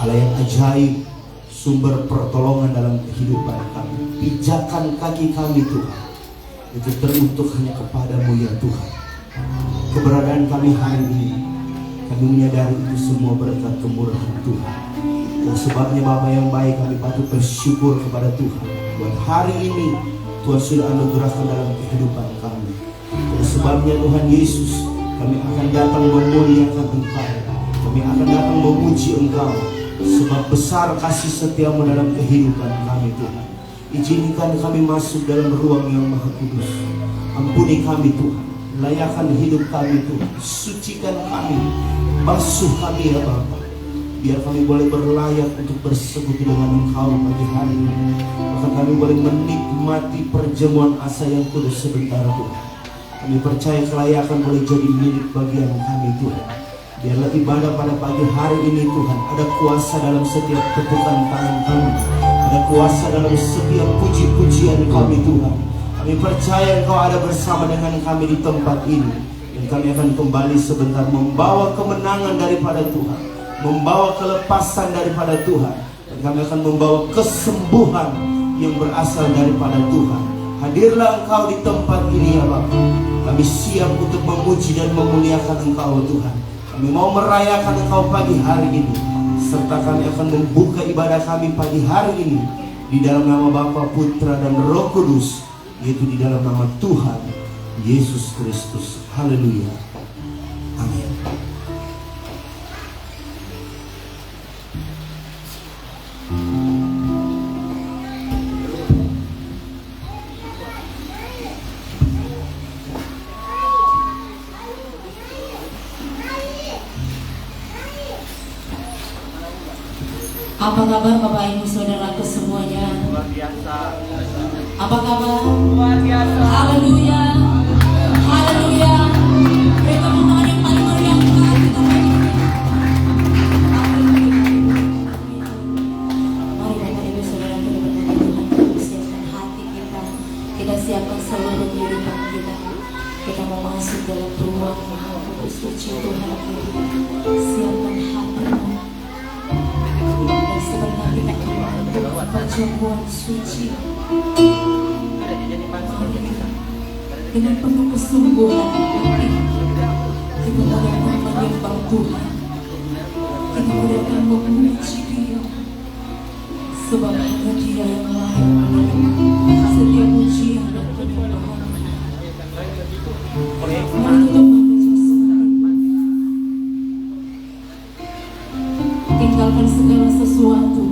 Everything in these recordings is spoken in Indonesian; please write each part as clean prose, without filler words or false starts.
Allah yang ajaib, sumber pertolongan dalam kehidupan kami. Pijakan kaki kami Tuhan, itu teruntuk hanya kepadamu ya Tuhan. Keberadaan kami hari ini, kami menyadari itu semua berkat kemurahan Tuhan. Dan sebabnya Bapa yang baik, kami patut bersyukur kepada Tuhan. Buat hari ini Tuhan sudah anugerahkan dalam kehidupan kami. Dan sebabnya Tuhan Yesus, kami akan datang memuliakan Engkau. Kami akan datang memuji Engkau. Sebab besar kasih setiamu dalam kehidupan kami Tuhan. Izinkan kami masuk dalam ruang yang maha kudus. Ampuni kami Tuhan. Layakan hidup kami Tuhan. Sucikan kami. Basuh kami ya Bapa. Biar kami boleh berlayak untuk bersekutu dengan Engkau pagi hari ini. Bahkan kami boleh menikmati perjamuan asa yang kudus sebentar Tuhan. Kami percaya kelayakan boleh jadi milik bagian kami Tuhan. Biarlah ibadah pada pagi hari ini Tuhan, ada kuasa dalam setiap tepukan tangan kami. Ada kuasa dalam setiap puji-pujian kami Tuhan. Kami percaya Engkau ada bersama dengan kami di tempat ini. Dan kami akan kembali sebentar membawa kemenangan daripada Tuhan, membawa kelepasan daripada Tuhan. Dan kami akan membawa kesembuhan yang berasal daripada Tuhan. Hadirlah Engkau di tempat ini ya Bapa. Kami siap untuk memuji dan memuliakan Engkau Tuhan. Kami mau merayakan Engkau pagi hari ini. Serta kami akan membuka ibadah kami pagi hari ini di dalam nama Bapa, Putra, dan Roh Kudus, yaitu di dalam nama Tuhan Yesus Kristus. Haleluya. Amin. Apa kabar Bapak Ibu Saudaraku semuanya? Luar biasa. Apa kabar? Luar biasa. Haleluya. Haleluya. Beri tepuk tangan yang paling meriah untuk kita bagi. Mari Bapak Ibu Saudaraku berkata Tuhan, kita siapkan hati kita. Kita siapkan seluruh kehidupan kita. Kita mau masuk dalam ruang Maha Kudus suci Tuhan kita. Siapkan hatimu. Dan sebentar kita akan membuat perjamuan suci. Dengan penuh kesungguhan hati, kita boleh menyembah Tuhan. Kita boleh memuji Dia. Sebab hanya Dia yang layak menerima setiap pujian dan penyembahan. Tinggalkan segala sesuatu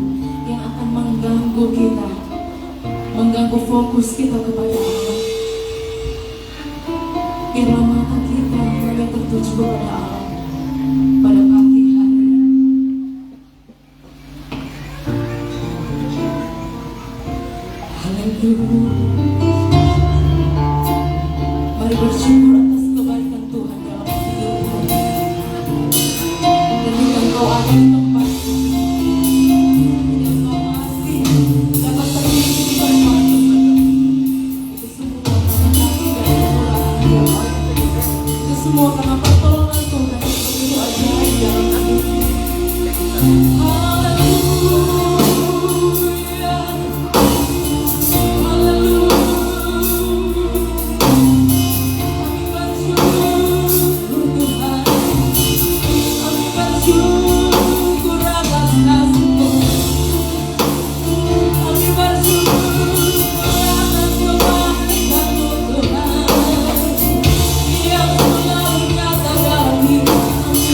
yang akan mengganggu kita, mengganggu fokus kita kepada Allah. Biarlah mata kita hanya tertuju kepada Allah pada pagi hari ini. Haleluya. Mari bersyukur atas kebaikan Tuhan dalam hidup kita. Ketika Engkau ada di tempat ini, Engkau masih dapat berdiri di depan. Itu semua karena kasih dan kemurahan Dia. Itu semua karena pertolongan Tuhan yang begitu ajaib dalam hidup kita. Haleluya. Haleluya. Kami bersyukur Tuhan. Kami bersyukur atas kasih-Mu. Kami bersyukur atas kebaikan-Mu Tuhan, yang selalu nyata dalam hidup kami.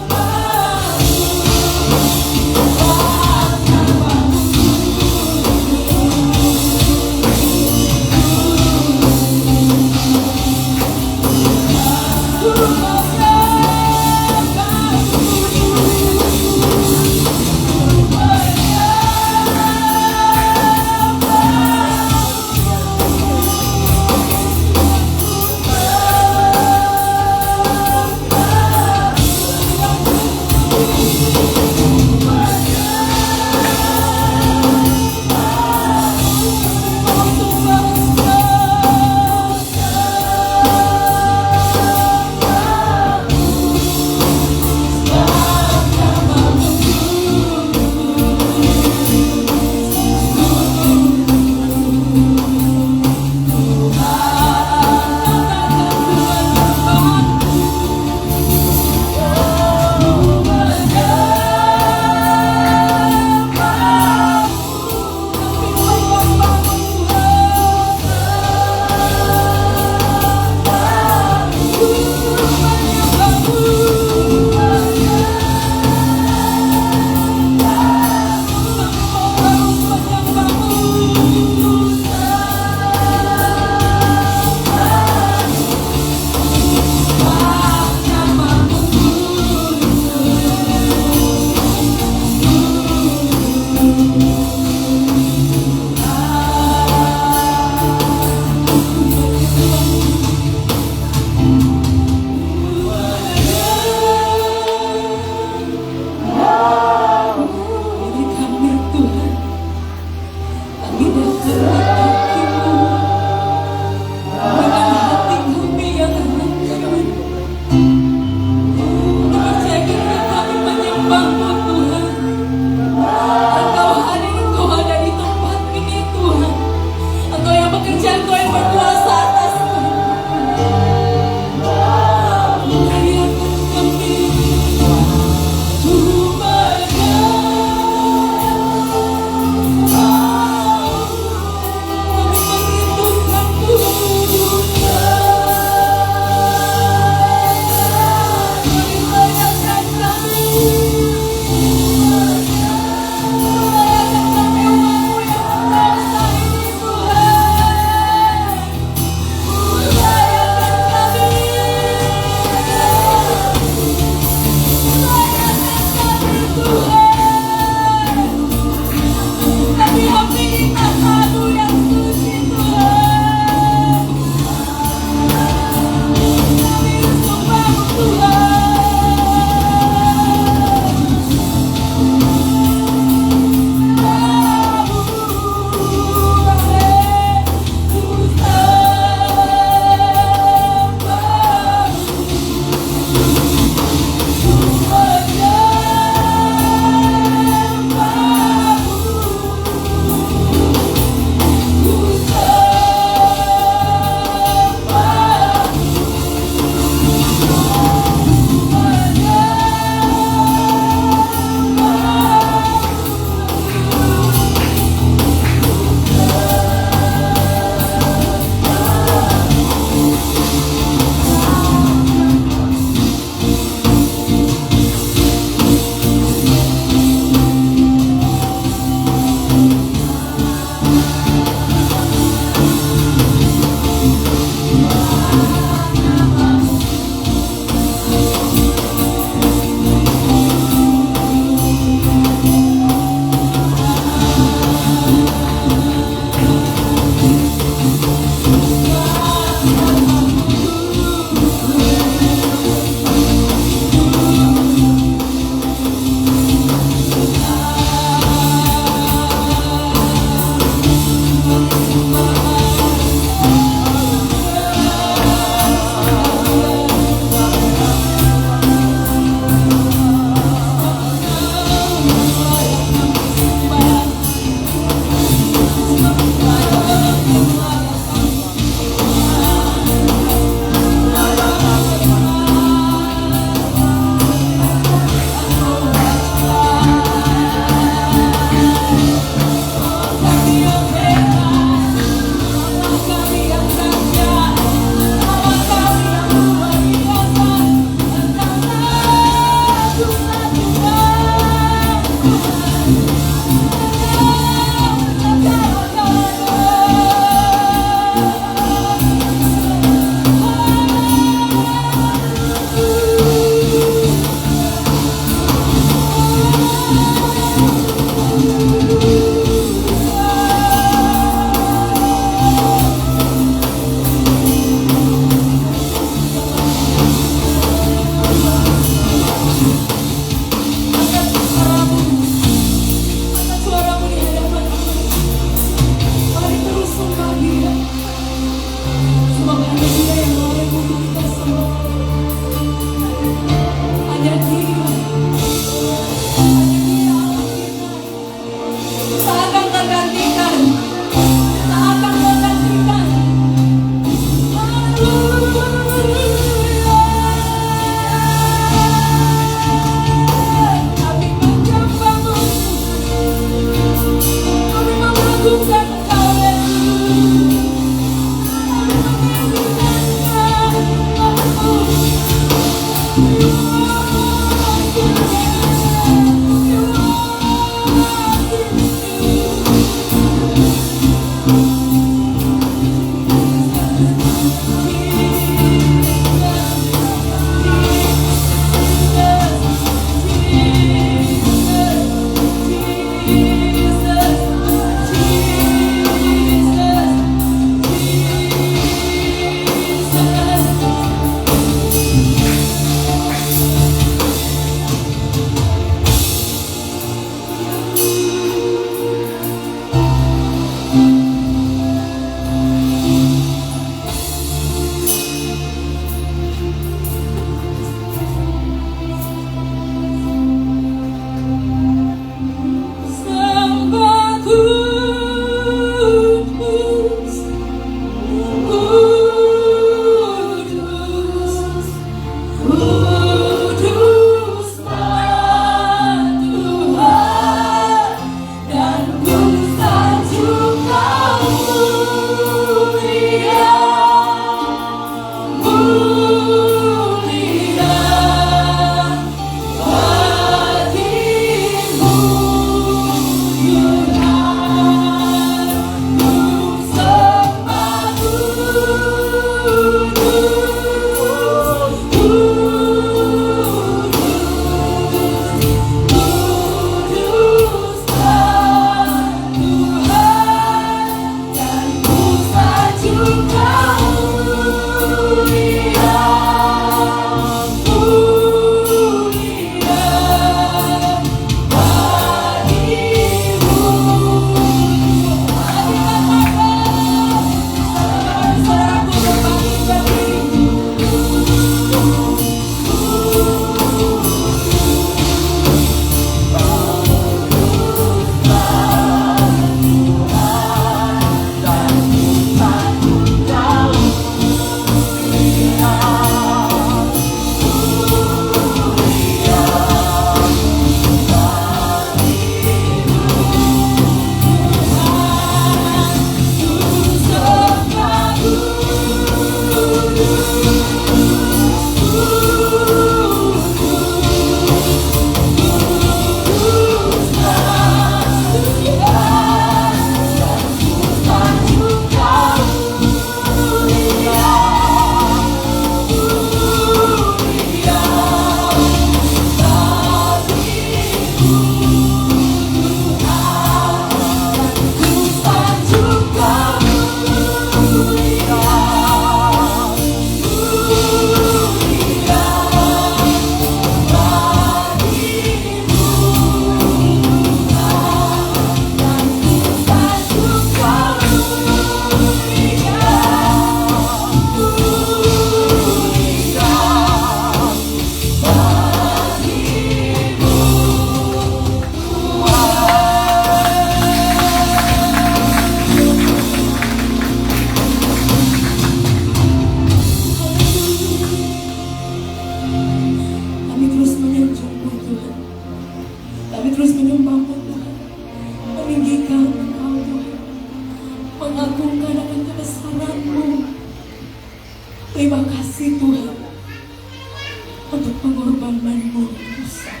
untuk pengorbananmu yang besar.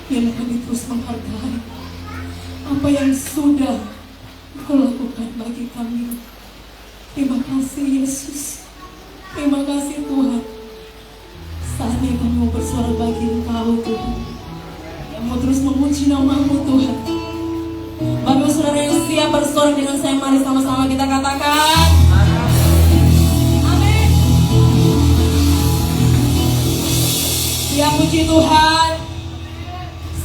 Biarlah kami terus menghargai apa yang sudah Kau lakukan bagi kami. Terima kasih Yesus. Terima kasih Tuhan. Saatnya kami mau bersuara bagi Engkau Tuhan, yang mau terus memuji nama-Mu Tuhan. Bapak saudara yang siap bersorak dengan saya, mari sama-sama kita katakan amin. Siap puji Tuhan.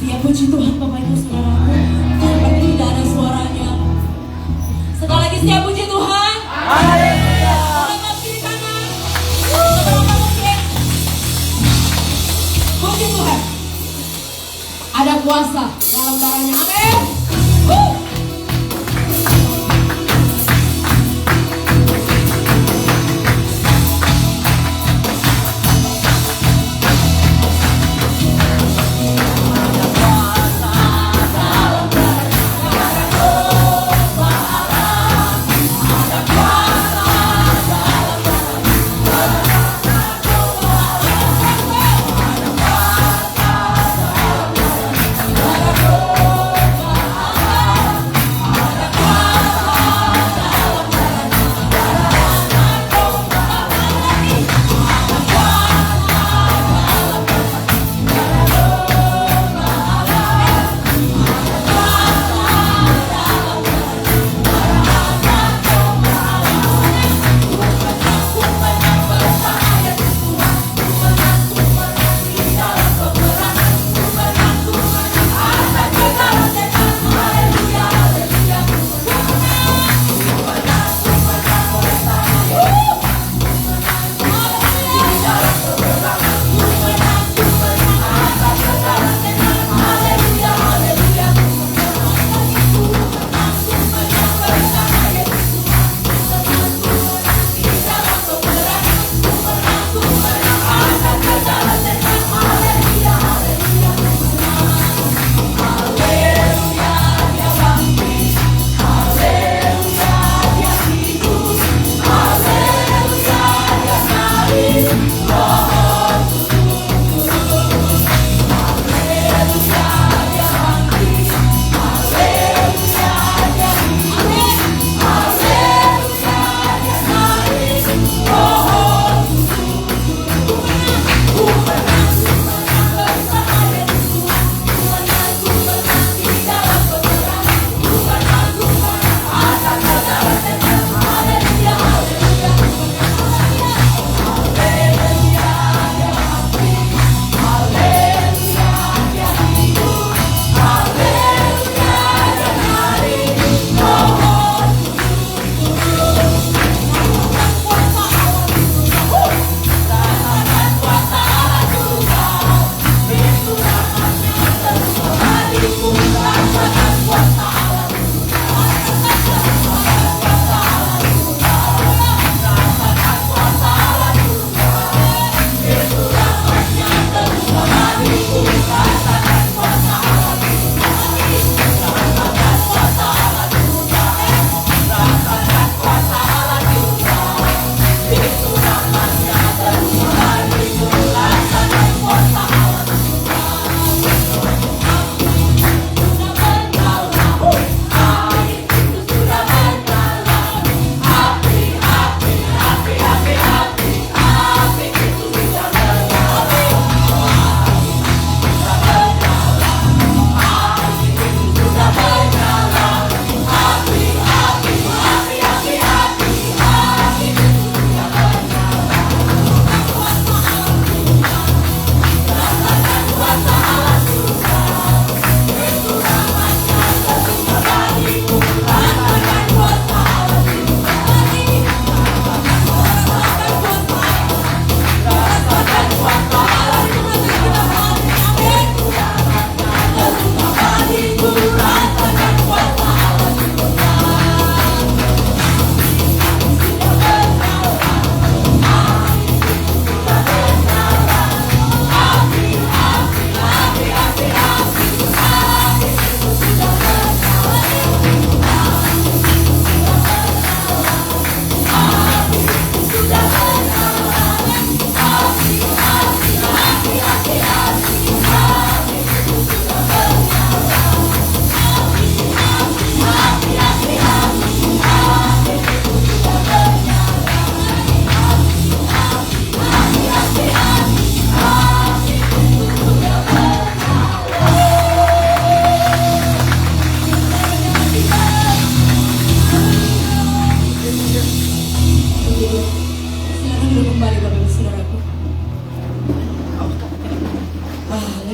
Siap puji Tuhan Bapak Ibu Saudaraku. Seperti tidak ada suaranya. Sekali lagi siap puji Tuhan. Haleluya. Selamat kiri kanan. Seberapa mungkin. Puji Tuhan. Ada kuasa dalam darahnya. Amin.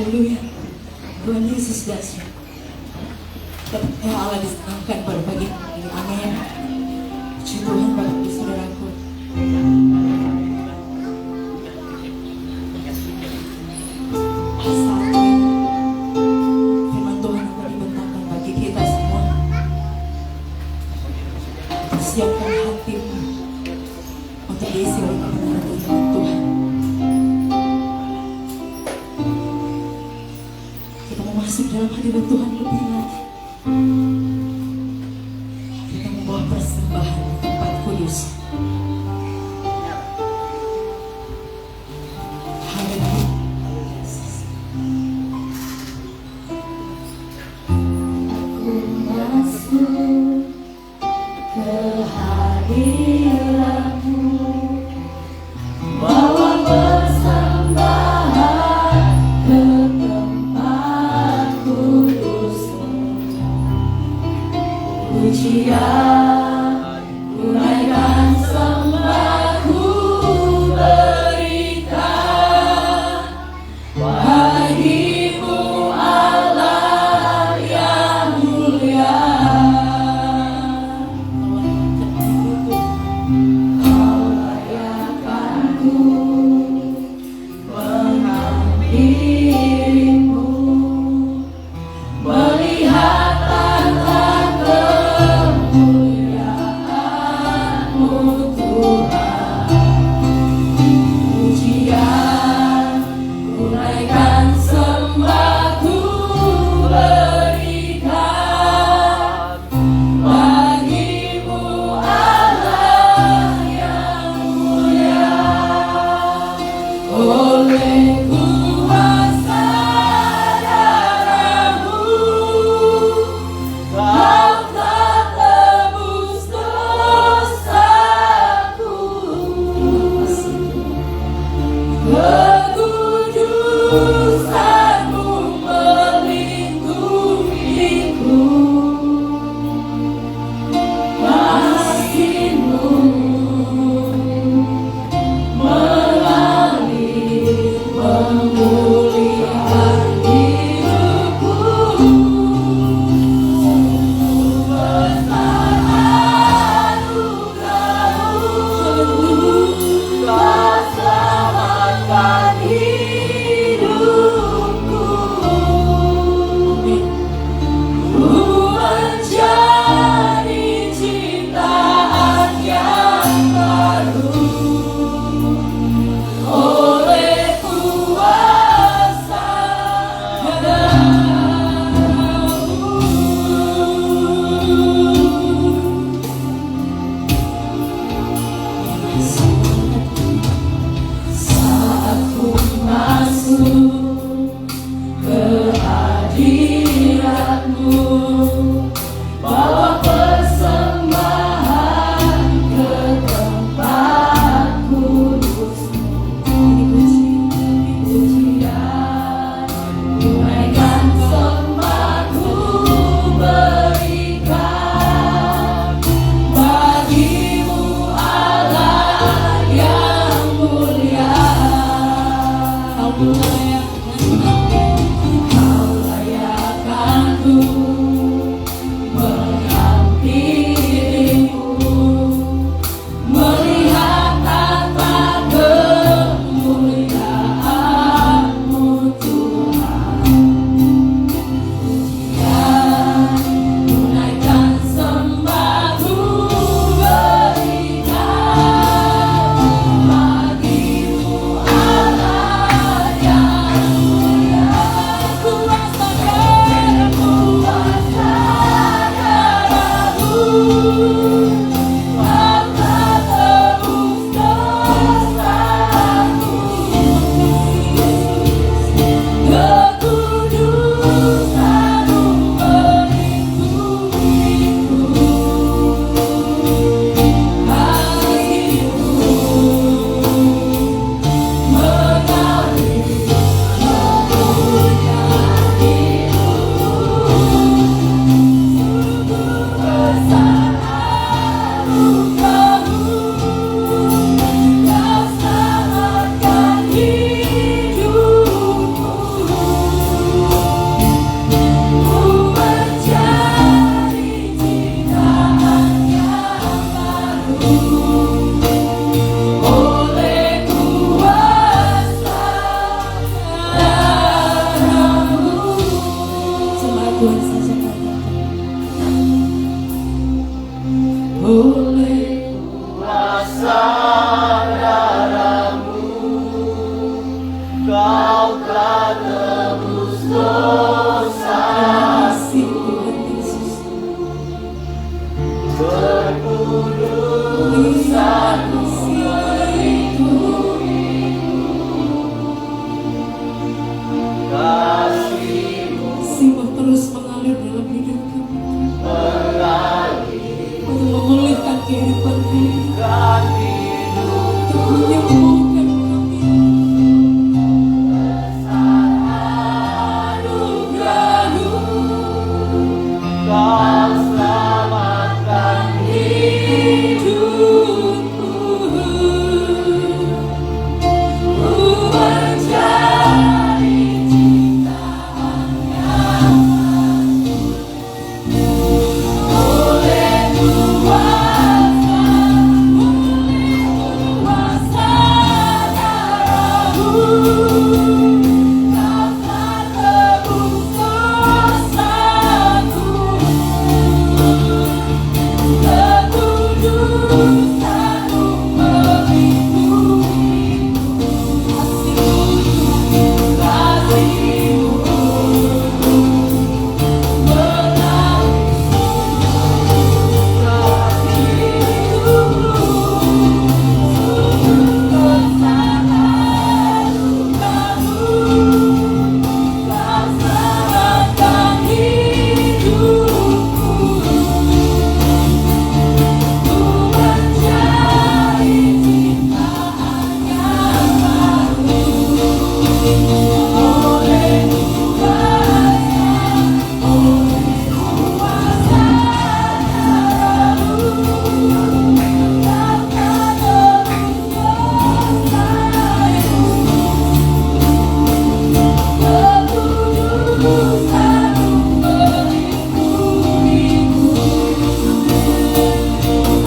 Haleluya. Tuhan Yesus dahsyat. Dapatnya Allah disenangkan pada pagi ini. Amin. Puji Tuhan Bapak Ibu Saudaraku. Saat ini firman Tuhan akan dibentangkan bagi kita semua. Persiapkan hatimu untuk diisi oleh kebenaran firman Tuhan. Kita mau masuk dalam hadirat Tuhan lebih lagi. Kita membawa persembahan di tempat kudus. Haleluya. Aku masuk ke hadirat-Mu, bawa persembahan ke tempat kudus-Mu. Pujian ku naikkan, sembah ku berikan bagi-Mu Allah yang mulia. Kau layakkan-Ku menghampiri-Mu, melihat tata kemuliaan-Mu Tuhan. Pujian ku naikkan, sembah ku berikan bagi-Mu Allah yang mulia. Oleh kuasa darah-Mu, Kau telah tebus dosaku. Kekudusan-Mu melindungiku. Kasih-Mu mengalir, memulihkan hidupku. Besar anugerah-Mu, Kau selamatkan hidupku. Ku menjadi ciptaan yang baru oleh kuasa darah-Mu. Saat ku masuk ke hadirat-Mu, bawa persembahan ke tempat kudus-Mu. Pujian ku naikkan, sembah ku berikan bagi-Mu Allah yang mulia. Kau layakkan-Ku menghampiri-Mu, melihat tata kemuliaan-Mu Tuhan. Pujian ku naikkan, sembah ku berikan bagi-Mu Allah yang Kau telah tebus dosa. Kasih Tuhan Yesus. Berkudusanmu kasihmu Kasih-Mu terus mengalir dalam hidup kami untuk memulihkan kehidupan kami, untuk menyembuhkan kami. Anugerah-Mu Kau selamatkan hidupku. Ku mencari ciptaan yang oleh kuasa darah-Mu Kau telah tebus dosaku. Kekudusan-Mu melindungiku.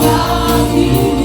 Kasih-Mu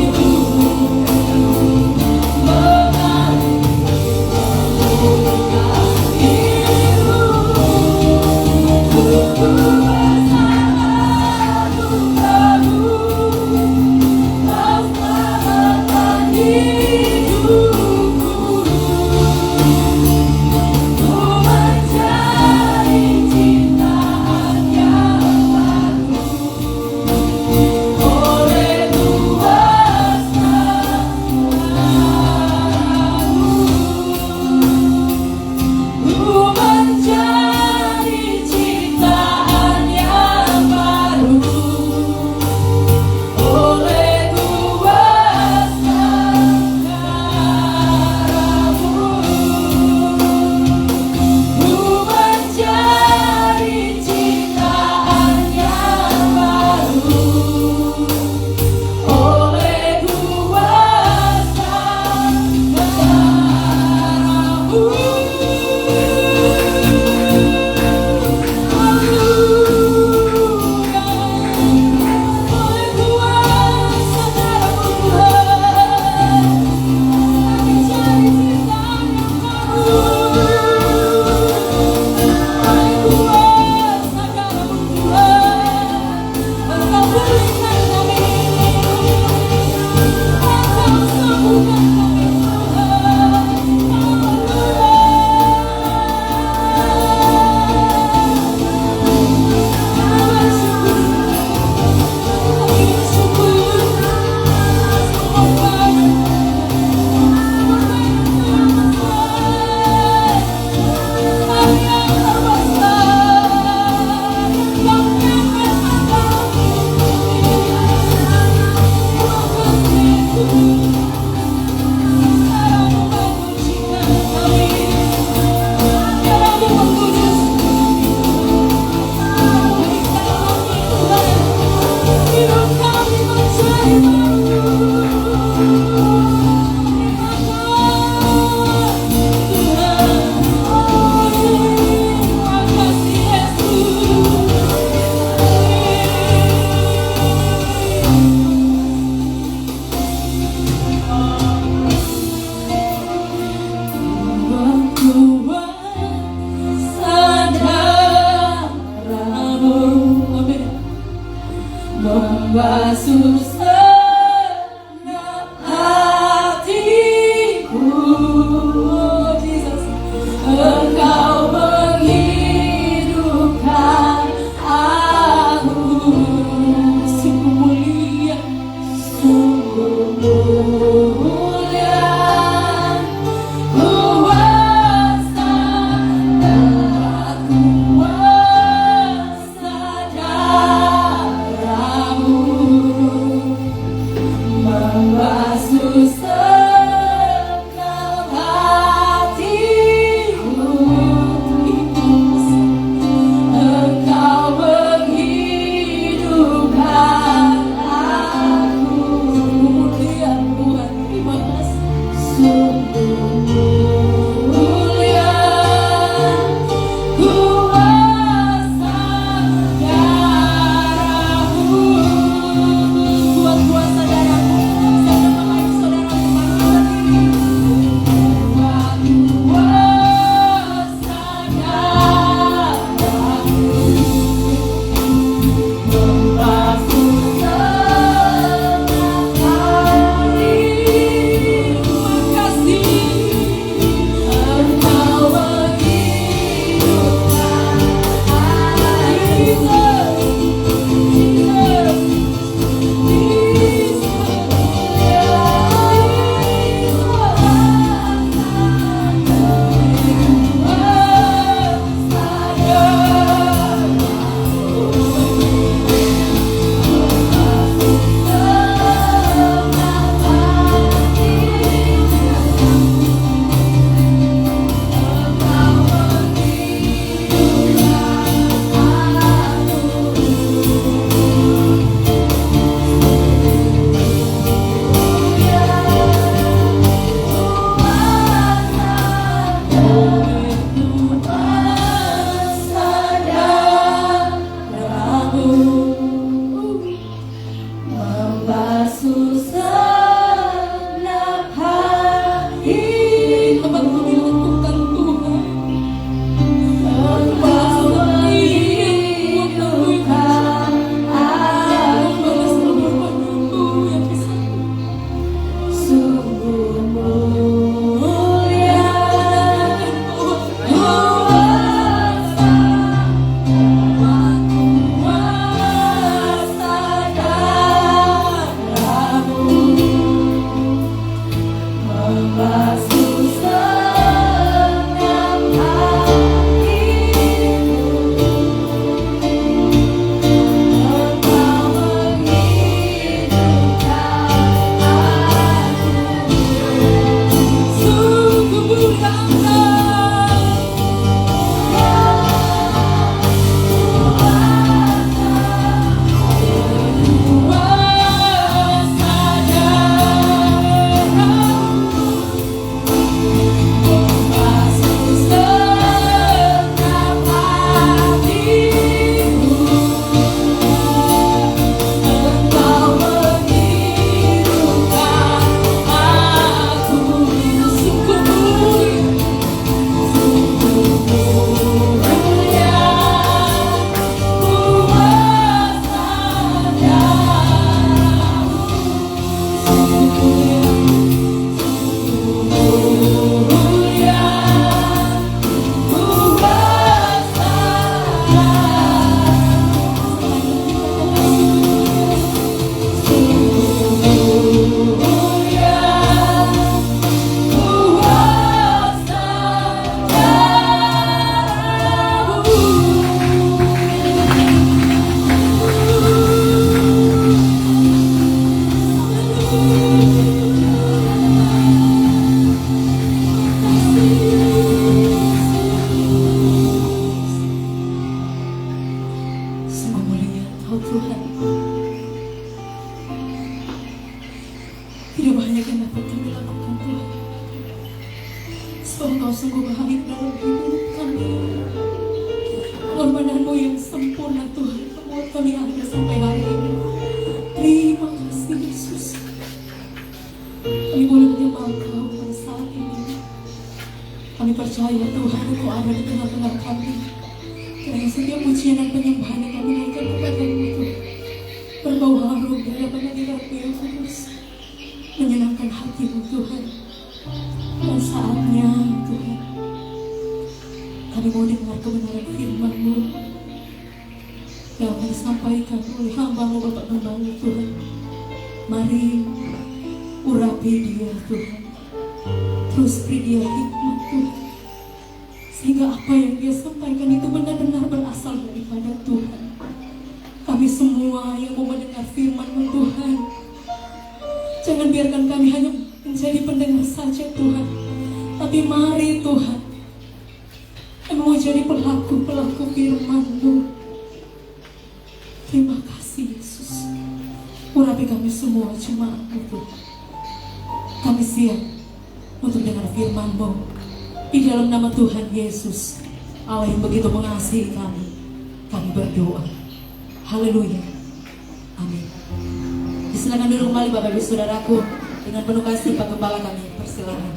membasuh senang hatiku. Oh, Jesus. terbaik dalam hidup kami. Pengorbananmu yang sempurna Tuhan membuat kami ada sampai hari ini. Terima kasih Yesus. Kami boleh menyembah Engkau pada saat ini. Kami percaya Tuhan Engkau ada di tengah-tengah kami. Karena setiap pujian dan penyembahan yang kami naikkan kepada-Mu Tuhan berbau harum dari hadirat-Mu yang kudus, menyenangkan hati-Mu Tuhan. Dan saatnya Tuhan kami mau dengar kebenaran firman-Mu yang akan disampaikan oleh hamba-Mu Bapak Gembala Tuhan. Mari urapi dia Tuhan, terus beri dia hikmat Tuhan, sehingga apa yang dia sampaikan itu benar-benar berasal daripada Tuhan. Kami semua yang mau mendengar firman-Mu Tuhan, jangan biarkan kami hanya menjadi pendengar saja Tuhan, tapi mari Tuhan kami mau jadi pelaku-pelaku firman-Mu. Terima kasih Yesus. Urapi kami semua jemaat-Mu Tuhan. Kami siap untuk dengar firman-Mu. Di dalam nama Tuhan Yesus, Allah yang begitu mengasihi kami berdoa. Haleluya. Amin. Silakan duduk kembali Bapak Ibu Saudaraku. Dengan penuh kasih Pak Gembala kami persilakan.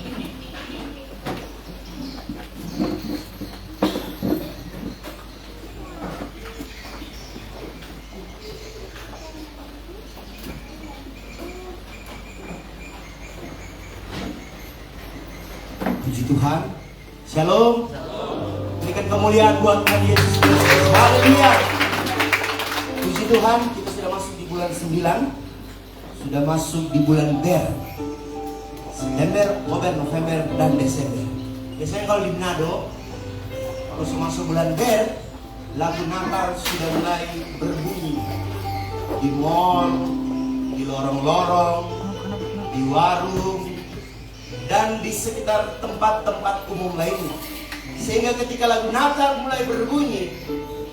Puji Tuhan. Shalom. Berikan kemuliaan buat Tuhan Yesus Kristus. Haleluya. Puji Tuhan, kita sudah masuk di bulan 9. Sudah masuk di bulan Ber. September, Oktober, November, dan Desember. Biasanya kalau di Manado, kalau masuk bulan Ber, lagu Natal sudah mulai berbunyi di mall, di lorong-lorong, di warung, dan di sekitar tempat-tempat umum lainnya. Sehingga ketika lagu Natal mulai berbunyi,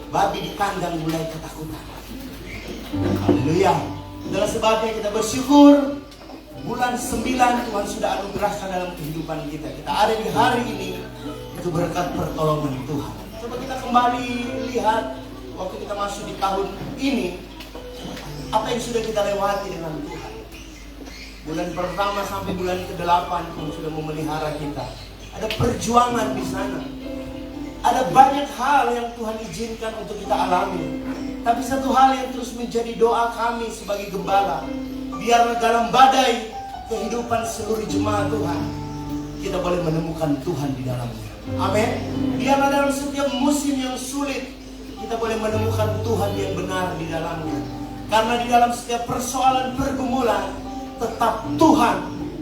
babi di kandang mulai ketakutan. Haleluya. Adalah sebabnya kita bersyukur bulan 9 Tuhan sudah anugerahkan dalam kehidupan kita. Kita ada di hari ini itu berkat pertolongan Tuhan. Coba kita kembali lihat waktu kita masuk di tahun ini, apa yang sudah kita lewati dengan Tuhan. Bulan pertama sampai bulan ke-8 Tuhan sudah memelihara kita. Ada perjuangan di sana. Ada banyak hal yang Tuhan izinkan untuk kita alami. Tapi satu hal yang terus menjadi doa kami sebagai gembala, biarlah dalam badai kehidupan seluruh jemaat Tuhan, kita boleh menemukan Tuhan di dalamnya. Amin. Biarlah dalam setiap musim yang sulit, kita boleh menemukan Tuhan yang benar di dalamnya. Karena di dalam setiap persoalan pergumulan, tetap Tuhan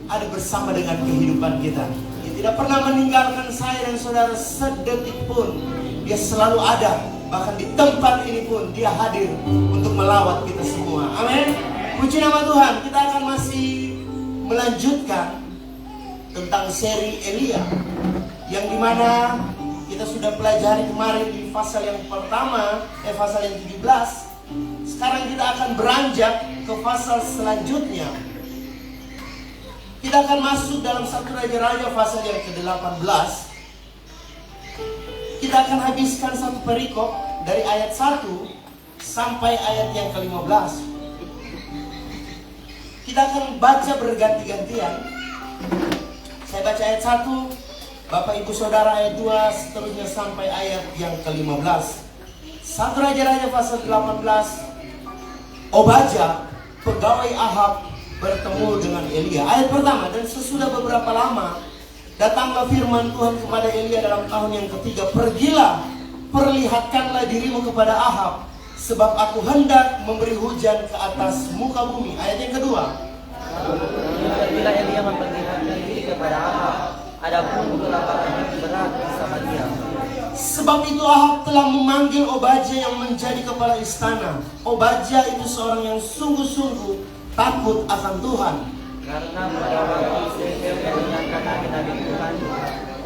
ada bersama dengan kehidupan kita. Dia tidak pernah meninggalkan saya dan saudara sedetik pun. Dia selalu ada. Bahkan di tempat ini pun dia hadir untuk melawat kita semua. Amin. Puji nama Tuhan. Kita akan masih melanjutkan tentang seri Elia, yang dimana kita sudah pelajari kemarin di pasal yang pertama, pasal yang 17. Sekarang kita akan beranjak ke pasal selanjutnya. Kita akan masuk dalam 1 Raja-Raja pasal yang ke-18. Kita akan habiskan satu perikop dari ayat 1 sampai ayat yang ke-15. Kita akan baca berganti-gantian. Saya baca ayat 1, Bapak Ibu Saudara ayat 2, seterusnya sampai ayat yang ke-15. 1 Raja-Raja pasal 18. Obadja, pegawai Ahab, bertemu dengan Elia. Ayat pertama, dan sesudah beberapa lama datanglah firman Tuhan kepada Elia dalam tahun yang ketiga. Pergilah, perlihatkanlah dirimu kepada Ahab, sebab aku hendak memberi hujan ke atas muka bumi. Ayat yang kedua. Bila Elia memperlihatkan diri kepada Ahab, adapun kelaparan yang berat bersama dia. Sebab itu Ahab telah memanggil Obadja yang menjadi kepala istana. Obadja itu seorang yang sungguh-sungguh takut akan Tuhan. Karena pada waktu Yezebel mendengarkan nabi-nabi Tuhan,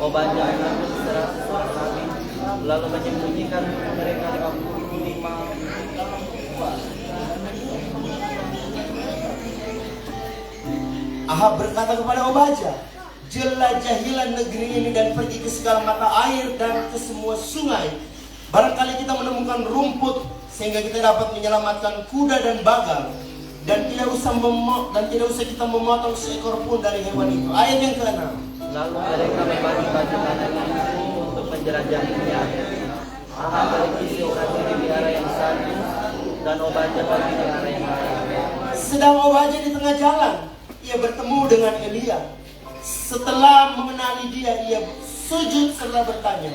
Obadja mengambil 100 orang nabi, lalu menyembunyikan mereka 55. Ahab berkata kepada Obadja, jelajahilah negeri ini dan pergi ke segala mata air dan ke semua sungai. Barangkali kita menemukan rumput sehingga kita dapat menyelamatkan kuda dan bagal, dan tidak usah kita memotong seekor pun dari hewan itu. Ayat yang ke-6. Lalu mereka membagi baju tanah itu untuk menjelajahinya. Ahab pergi Seorang di daerah yang satu, dan Obadya pergi di daerah yang lain. Sedang Obadya di tengah jalan, ia bertemu dengan Elia. Setelah mengenali dia, ia sujud serta bertanya,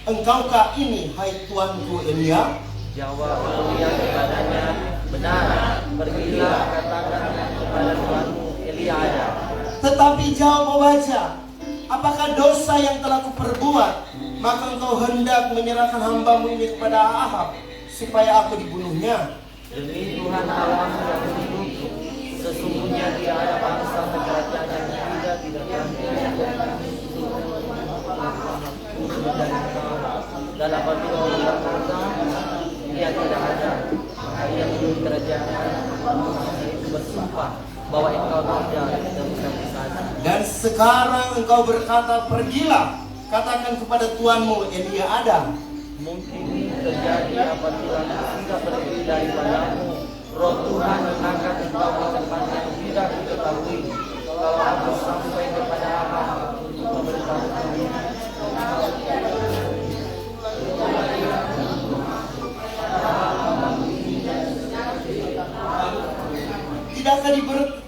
"Engkaukah ini, hai tuanku Elia?" Jawab Elia kepadanya, "Benar, pergilah katakan kepada tuanmu Elia ada." Tetapi jawab Obadya, "Apakah dosa yang telah kuperbuat, maka engkau hendak menyerahkan hambamu ini kepada Ahab, supaya aku dibunuhnya?" Demi Tuhan Allahmu yang hidup, sesungguhnya dia ada bangsa kerajaan yang tidak dan apabila orang berkata dia tidak ada, ia hidup kerajaan itu bersumpah bahwa engkau tidak saja. Dan sekarang engkau berkata, "Pergilah, katakan kepada tuanmu Elia ada." Mungkin terjadi apabila sudah pergi daripadamu, Roh Tuhan mengangkat engkau ke tempat yang tidak diketahui. Kalau aku sampai kepada Ahab untuk memberitahukan tidakkah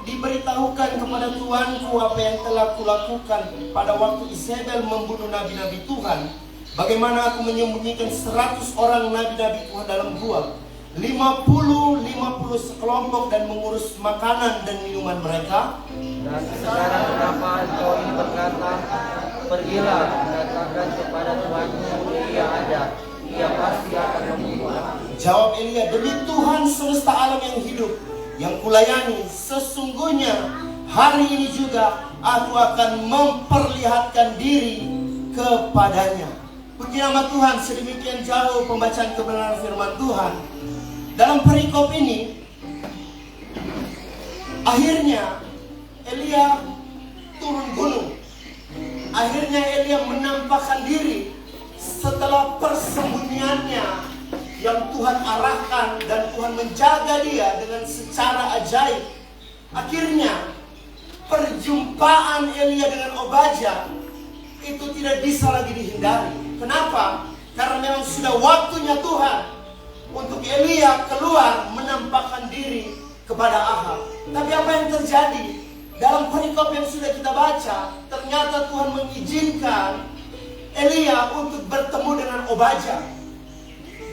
diberitahukan kepada tuanku apa yang telah kulakukan pada waktu Isabel membunuh nabi-nabi Tuhan? Bagaimana aku menyembunyikan 100 orang nabi-nabi Tuhan dalam gua, 50 sekelompok, dan mengurus makanan dan minuman mereka? Dan sekarang kenapa engkau ini berkata, "Pergilah, katakan kepada tuanmu Elia ada, ia pasti akan membunuh." Jawab Elia, "Demi Tuhan semesta alam yang hidup, yang kulayani, sesungguhnya hari ini juga aku akan memperlihatkan diri kepadanya." Puji nama Tuhan. Sedemikian jauh pembacaan kebenaran firman Tuhan. Dalam perikop ini, akhirnya Elia turun gunung. Akhirnya Elia menampakkan diri setelah persembunyiannya yang Tuhan arahkan dan Tuhan menjaga dia dengan secara ajaib. Akhirnya perjumpaan Elia dengan Obadya itu tidak bisa lagi dihindari. Kenapa? Karena memang sudah waktunya Tuhan untuk Elia keluar menampakkan diri kepada Ahab. Tapi apa yang terjadi? Dalam perikop yang sudah kita baca, ternyata Tuhan mengizinkan Elia untuk bertemu dengan Obadya.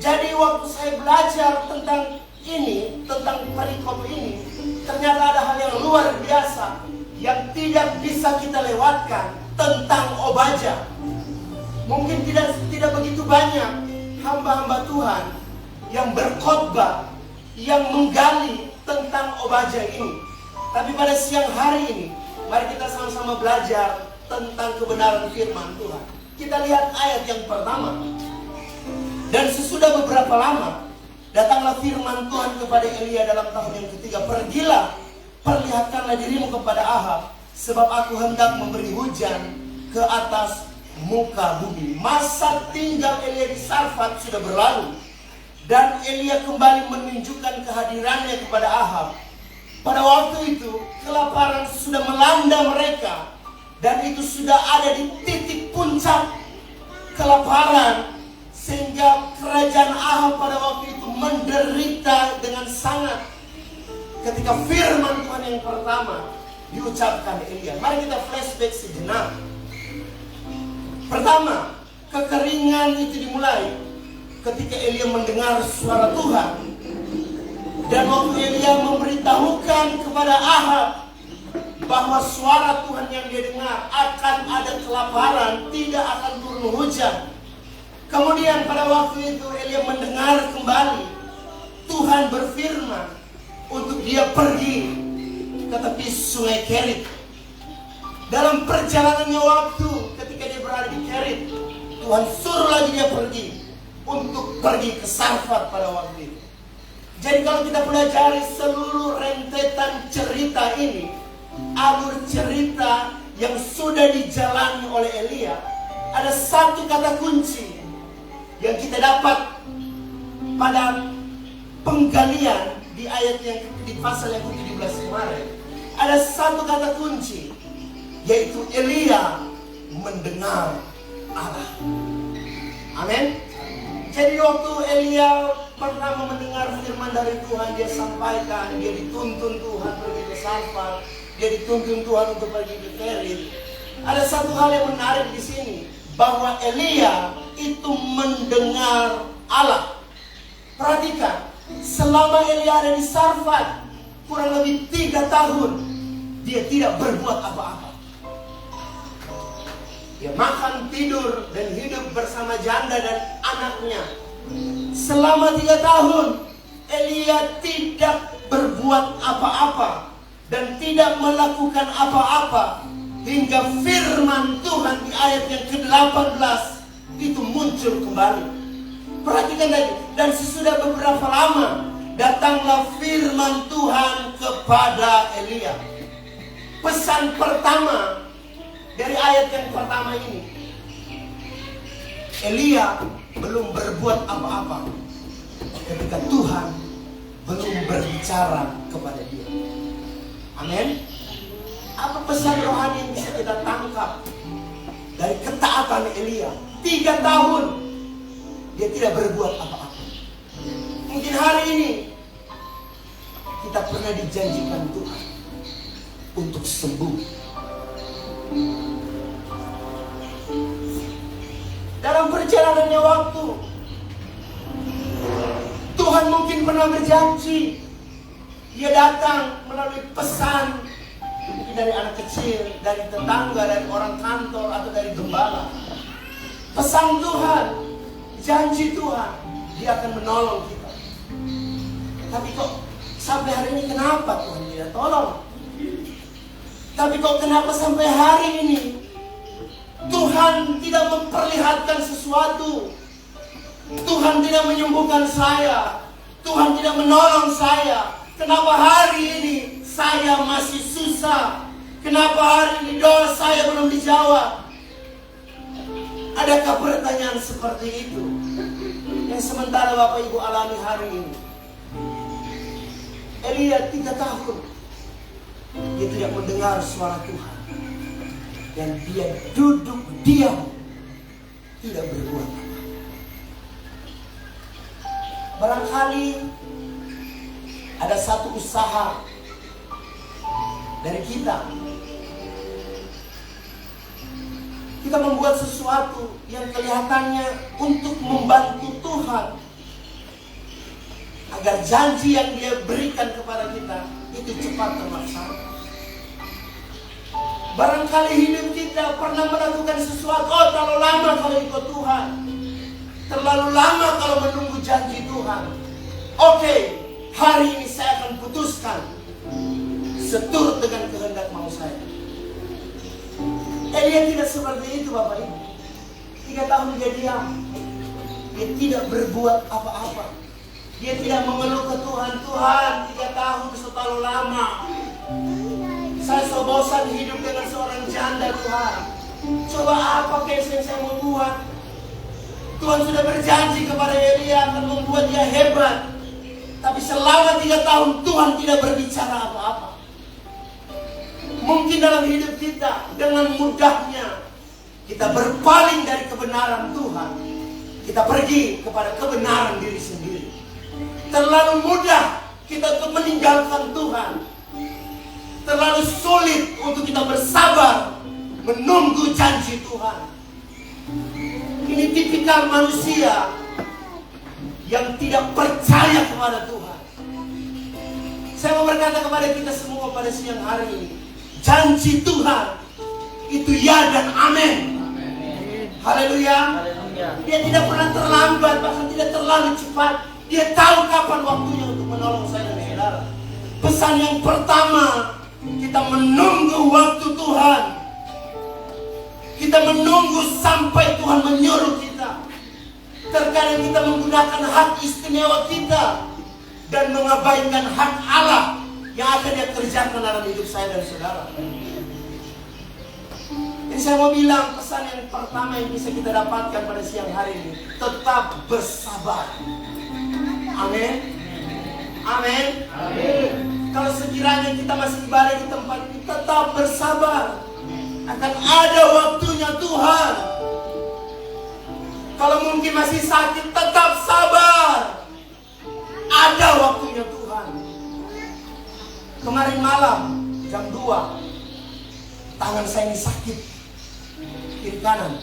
Jadi waktu saya belajar tentang ini, tentang perikop ini, ternyata ada hal yang luar biasa yang tidak bisa kita lewatkan tentang Obadya. Mungkin tidak begitu banyak hamba-hamba Tuhan yang berkhotbah, yang menggali tentang Obadya ini. Tapi pada siang hari ini, mari kita sama-sama belajar tentang kebenaran firman Tuhan. Kita lihat ayat yang pertama. Dan sesudah beberapa lama, datanglah firman Tuhan kepada Elia dalam tahun yang ketiga. "Pergilah, perlihatkanlah dirimu kepada Ahab, sebab aku hendak memberi hujan ke atas muka bumi." Masa tinggal Elia di Sarfat sudah berlalu, dan Elia kembali menunjukkan kehadirannya kepada Ahab. Pada waktu itu kelaparan sudah melanda mereka, dan itu sudah ada di titik puncak kelaparan, sehingga kerajaan Ahab pada waktu itu menderita dengan sangat ketika firman Tuhan yang pertama diucapkan Elia. Mari kita flashback sejenak. Pertama, kekeringan itu dimulai ketika Elia mendengar suara Tuhan. Dan waktu Elia memberitahukan kepada Ahab bahwa suara Tuhan yang dia dengar akan ada kelaparan, tidak akan turun hujan. Kemudian pada waktu itu Elia mendengar kembali Tuhan berfirman untuk dia pergi ke tepi sungai Kerit. Dalam perjalanannya waktu ketika dia berada di Kerit, Tuhan suruh lagi dia pergi untuk pergi ke Sarfat pada waktu itu. Jadi kalau kita pelajari seluruh rentetan cerita ini, alur cerita yang sudah dijalani oleh Elia, ada satu kata kunci yang kita dapat pada penggalian di ayat yang di pasal yang ke-17 kemarin. Ada satu kata kunci, yaitu Elia mendengar Allah. Amin. Jadi waktu Elia pertama mendengar firman dari Tuhan, dia sampaikan, dia dituntun Tuhan pergi ke Sarfat, dia dituntun Tuhan untuk pergi ke Kerit. Ada satu hal yang menarik di sini, bahwa Elia itu mendengar Allah. Perhatikan, selama Elia ada di Sarfat kurang lebih 3 tahun, dia tidak berbuat apa-apa. Dia makan, tidur, dan hidup bersama janda dan anaknya. Selama 3 tahun, Elia tidak berbuat apa-apa dan tidak melakukan apa-apa, hingga firman Tuhan di ayat yang ke-18 itu muncul kembali. Perhatikan lagi, dan sesudah beberapa lama datanglah firman Tuhan kepada Elia. Pesan pertama dari ayat yang pertama ini, Elia belum berbuat apa-apa ketika Tuhan belum berbicara kepada dia. Amin. Apa pesan rohani yang bisa kita tangkap dari ketaatan Elia? 3 tahun dia tidak berbuat apa-apa. Mungkin hari ini kita pernah dijanjikan Tuhan untuk sembuh. Dalam perjalanannya waktu, Tuhan mungkin pernah berjanji. Dia datang melalui pesan, mungkin dari anak kecil, dari tetangga, dari orang kantor, atau dari gembala. Pesan Tuhan, janji Tuhan, dia akan menolong kita. Tapi kok sampai hari ini kenapa Tuhan tidak tolong? Tapi kok kenapa sampai hari ini Tuhan tidak memperlihatkan sesuatu? Tuhan tidak menyembuhkan saya, Tuhan tidak menolong saya. Kenapa hari ini saya masih susah? Kenapa hari ini doa saya belum dijawab? Adakah pertanyaan seperti itu yang sementara Bapak Ibu alami hari ini? Elia 3 tahun dia tidak mendengar suara Tuhan, dan dia duduk diam, tidak berbuat apa. Barangkali ada satu usaha dari kita. Kita membuat sesuatu yang kelihatannya untuk membantu Tuhan, agar janji yang Dia berikan kepada kita itu cepat terlaksana. Barangkali hidup kita pernah melakukan sesuatu, oh terlalu lama kalau ikut Tuhan, terlalu lama kalau menunggu janji Tuhan. Oke, hari ini saya akan putuskan seturut dengan kehendak mau saya. Elia tidak seperti itu Bapak Ibu. 3 tahun dia diam, dia tidak berbuat apa-apa. Dia tidak mengeluh ke Tuhan, Tuhan 3 tahun terlalu lama. Saya so bosan hidup dengan seorang janda Tuhan. Coba apa case yang saya mau buat? Tuhan sudah berjanji kepada Elia akan membuat dia hebat. Tapi selama 3 tahun Tuhan tidak berbicara apa-apa. Mungkin dalam hidup kita dengan mudahnya kita berpaling dari kebenaran Tuhan. Kita pergi kepada kebenaran diri sendiri. Terlalu mudah kita untuk meninggalkan Tuhan. Terlalu sulit untuk kita bersabar menunggu janji Tuhan. Ini tipikal manusia yang tidak percaya kepada Tuhan. Saya mau berkata kepada kita semua pada siang hari ini, janji Tuhan itu ya dan amin. Haleluya. Dia tidak pernah terlambat, bahkan tidak terlalu cepat. Dia tahu kapan waktunya untuk menolong saya dan saudara. Pesan yang pertama, kita menunggu waktu Tuhan. Kita menunggu sampai Tuhan menyuruh kita. Terkadang kita menggunakan hak istimewa kita dan mengabaikan hak Allah yang akan Dia kerjakan dalam hidup saya dan saudara. Jadi saya mau bilang pesan yang pertama yang bisa kita dapatkan pada siang hari ini, tetap bersabar. Amin. Amin. Amin. Kalau sekiranya kita masih ibadah di tempat ini, tetap bersabar. Akan ada waktunya Tuhan. Kalau mungkin masih sakit, tetap sabar. Ada waktunya Tuhan. Kemarin malam jam 2, tangan saya ini sakit, kiri kanan.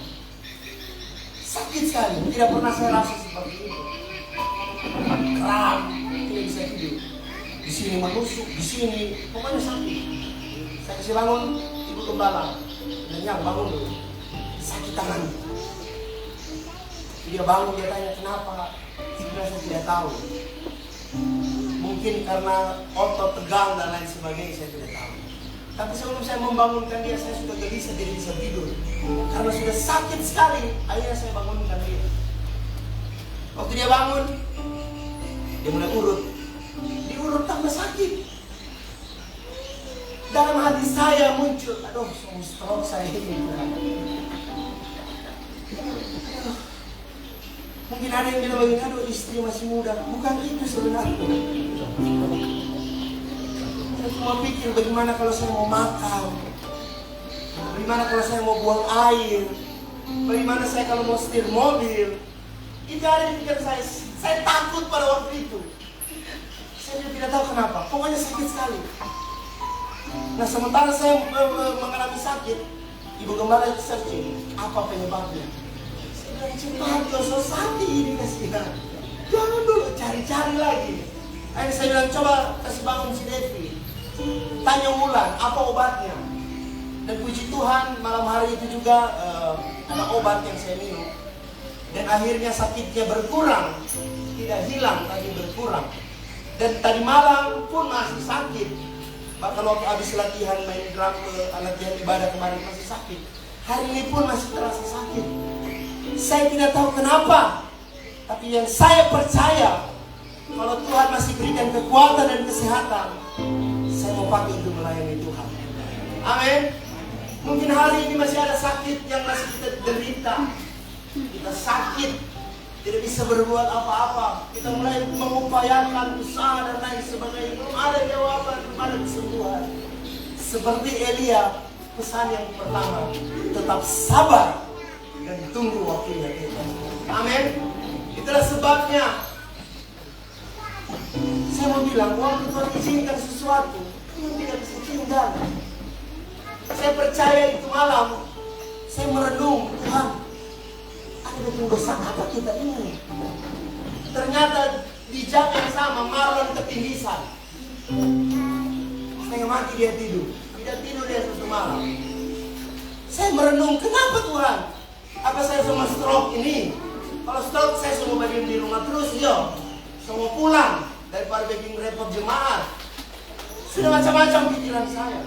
Sakit sekali, tidak pernah saya rasa seperti ini. Kram, tidak bisa tidur. Di sini menusuk, di sini, pokoknya sakit. Saya kasih bangun, ibu gembala. Yang bangun dulu, sakit tangan. Dia bangun, dia tanya kenapa. Sebenarnya saya tidak tahu. Mungkin karena otot tegang dan lain sebagainya, saya tidak tahu. Tapi sebelum saya membangunkan dia, saya sudah gelisah, dia bisa tidur. Karena sudah sakit sekali, akhirnya saya bangunkan dia. Waktu dia bangun, dia mulai urut. Diurut tambah sakit. Dalam hati saya muncul, aduh, stroke saya ini. Mungkin ada yang bilang begini, aduh istri masih muda. Bukan itu sebenarnya. Saya cuma pikir bagaimana kalau saya mau makan, bagaimana kalau saya mau buang air, bagaimana saya kalau mau setir mobil. Itu ada di pikiran saya. Saya takut pada waktu itu. Saya tidak tahu kenapa, pokoknya sakit sekali. Nah sementara saya mengalami sakit, ibu gembala searching apa penyebabnya. Saya bilang cepat gak sakit ini kasihan. Jangan dulu cari-cari lagi. Akhirnya saya bilang coba kasih bangun si Devi, tanya Wulan apa obatnya. Dan puji Tuhan malam hari itu juga ada obat yang saya minum. Dan akhirnya sakitnya berkurang, tidak hilang tapi berkurang. Dan tadi malam pun masih sakit. Bahkan waktu habis latihan main drum, latihan ibadah kemarin masih sakit. Hari ini pun masih terasa sakit. Saya tidak tahu kenapa. Tapi yang saya percaya, kalau Tuhan masih berikan kekuatan dan kesehatan, saya mau pakai untuk melayani Tuhan. Amin. Mungkin hari ini masih ada sakit yang masih kita derita. Kita sakit, tidak bisa berbuat apa-apa. Kita mulai mengupayakan usaha dan lain sebagainya. Belum ada jawaban, belum ada kesembuhan. Seperti Elia, pesan yang pertama, tetap sabar dan tunggu waktunya Tuhan. Amin. Itulah sebabnya saya mau bilang, waktu Tuhan izinkan sesuatu, Tuhan tidak bisa tinggal. Saya percaya itu malam, saya merenung, Tuhan, ada dosa apa kita ini? Ternyata di jam yang sama Marlon ketindisan. Setengah mati dia tidur. Tidak tidur dia satu malam. Saya merenung, kenapa Tuhan? Apa saya semua stroke ini? Kalau stroke saya semua bagian di rumah terus yo. Semua pulang daripada bikin repot jemaat. Sudah macam-macam pikiran saya.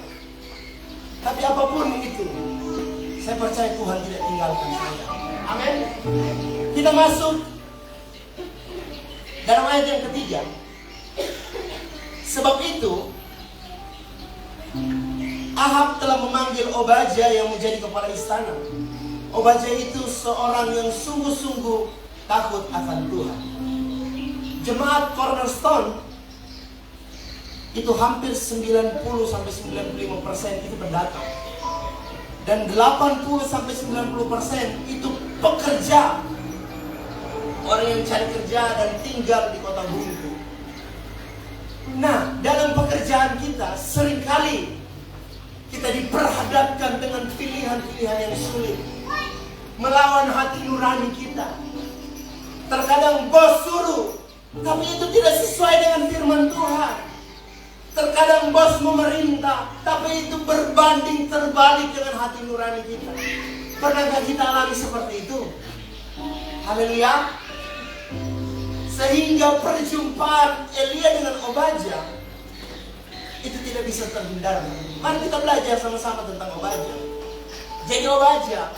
Tapi apapun itu, saya percaya Tuhan tidak tinggalkan saya. Amin. Kita masuk dalam ayat yang ketiga. Sebab itu Ahab telah memanggil Obadya yang menjadi kepala istana. Obadya itu seorang yang sungguh-sungguh takut akan Tuhan. Jemaat Cornerstone itu hampir 90-95% itu pendatang. Dan 80-90% itu pekerja. Orang yang cari kerja dan tinggal di kota Buntu. Nah, dalam pekerjaan kita seringkali kita diperhadapkan dengan pilihan-pilihan yang sulit, melawan hati nurani kita. Terkadang bos suruh, tapi itu tidak sesuai dengan firman Tuhan. Terkadang bos memerintah, tapi itu berbanding terbalik dengan hati nurani kita. Pernahkah kita alami seperti itu? Haleluya. Sehingga perjumpaan Elia dengan Obadya itu tidak bisa terhindarkan. Mari kita belajar sama-sama tentang Obadya. Jadi Obadya,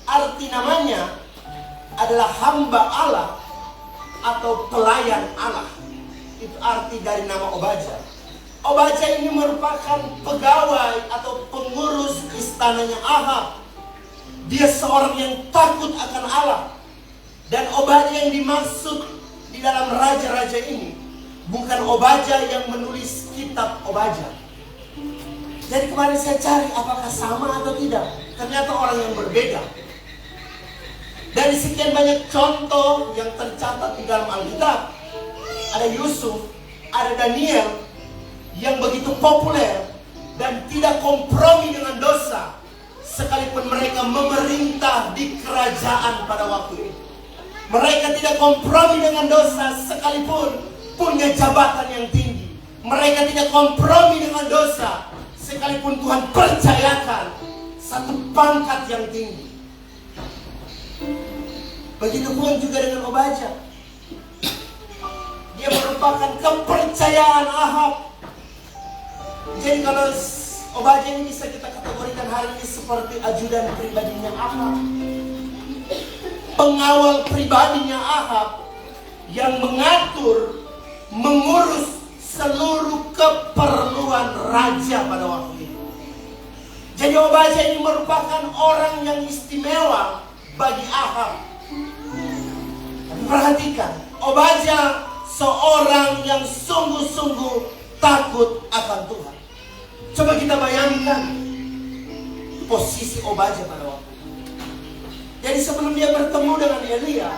arti namanya adalah hamba Allah atau pelayan Allah. Itu arti dari nama Obadya. Obadya ini merupakan pegawai atau pengurus istananya Ahab Dia seorang yang takut akan Allah. Dan Obadya yang dimaksud di dalam raja-raja ini bukan Obadya yang menulis kitab Obadya. Jadi kemarin saya cari apakah sama atau tidak. Ternyata orang yang berbeda. Dari sekian banyak contoh yang tercatat di dalam Alkitab, ada Yusuf, ada Daniel yang begitu populer dan tidak kompromi dengan dosa, sekalipun mereka memerintah di kerajaan pada waktu itu. Mereka tidak kompromi dengan dosa sekalipun punya jabatan yang tinggi. Mereka tidak kompromi dengan dosa sekalipun Tuhan percayakan satu pangkat yang tinggi. Begitupun juga dengan Obadya. Dia merupakan kepercayaan Ahab. Jadi kalau Obadya ini bisa kita kategorikan hari ini seperti ajudan pribadinya Ahab, pengawal pribadinya Ahab yang mengatur, mengurus seluruh keperluan raja pada waktu itu. Jadi Obadya ini merupakan orang yang istimewa bagi Ahab. Tapi perhatikan, Obadya seorang yang sungguh-sungguh takut akan Tuhan. Coba kita bayangkan posisi Obadya pada waktu itu. Jadi sebelum dia bertemu dengan Elia,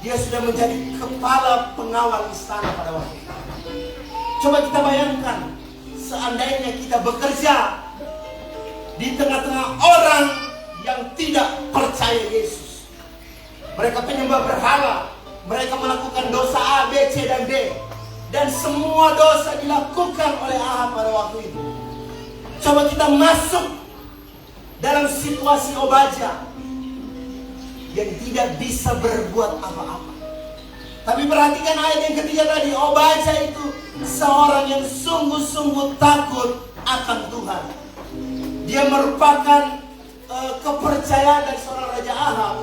dia sudah menjadi kepala pengawal istana pada waktu itu. Coba kita bayangkan, seandainya kita bekerja di tengah-tengah orang yang tidak percaya Yesus. Mereka penyembah berhala, mereka melakukan dosa A, B, C, dan D. Dan semua dosa dilakukan oleh Ahab pada waktu itu. Coba kita masuk dalam situasi Obadya yang tidak bisa berbuat apa-apa. Tapi perhatikan ayat yang ketiga tadi, Obadya itu seorang yang sungguh-sungguh takut akan Tuhan. Dia merupakan kepercayaan dari seorang Raja Ahab.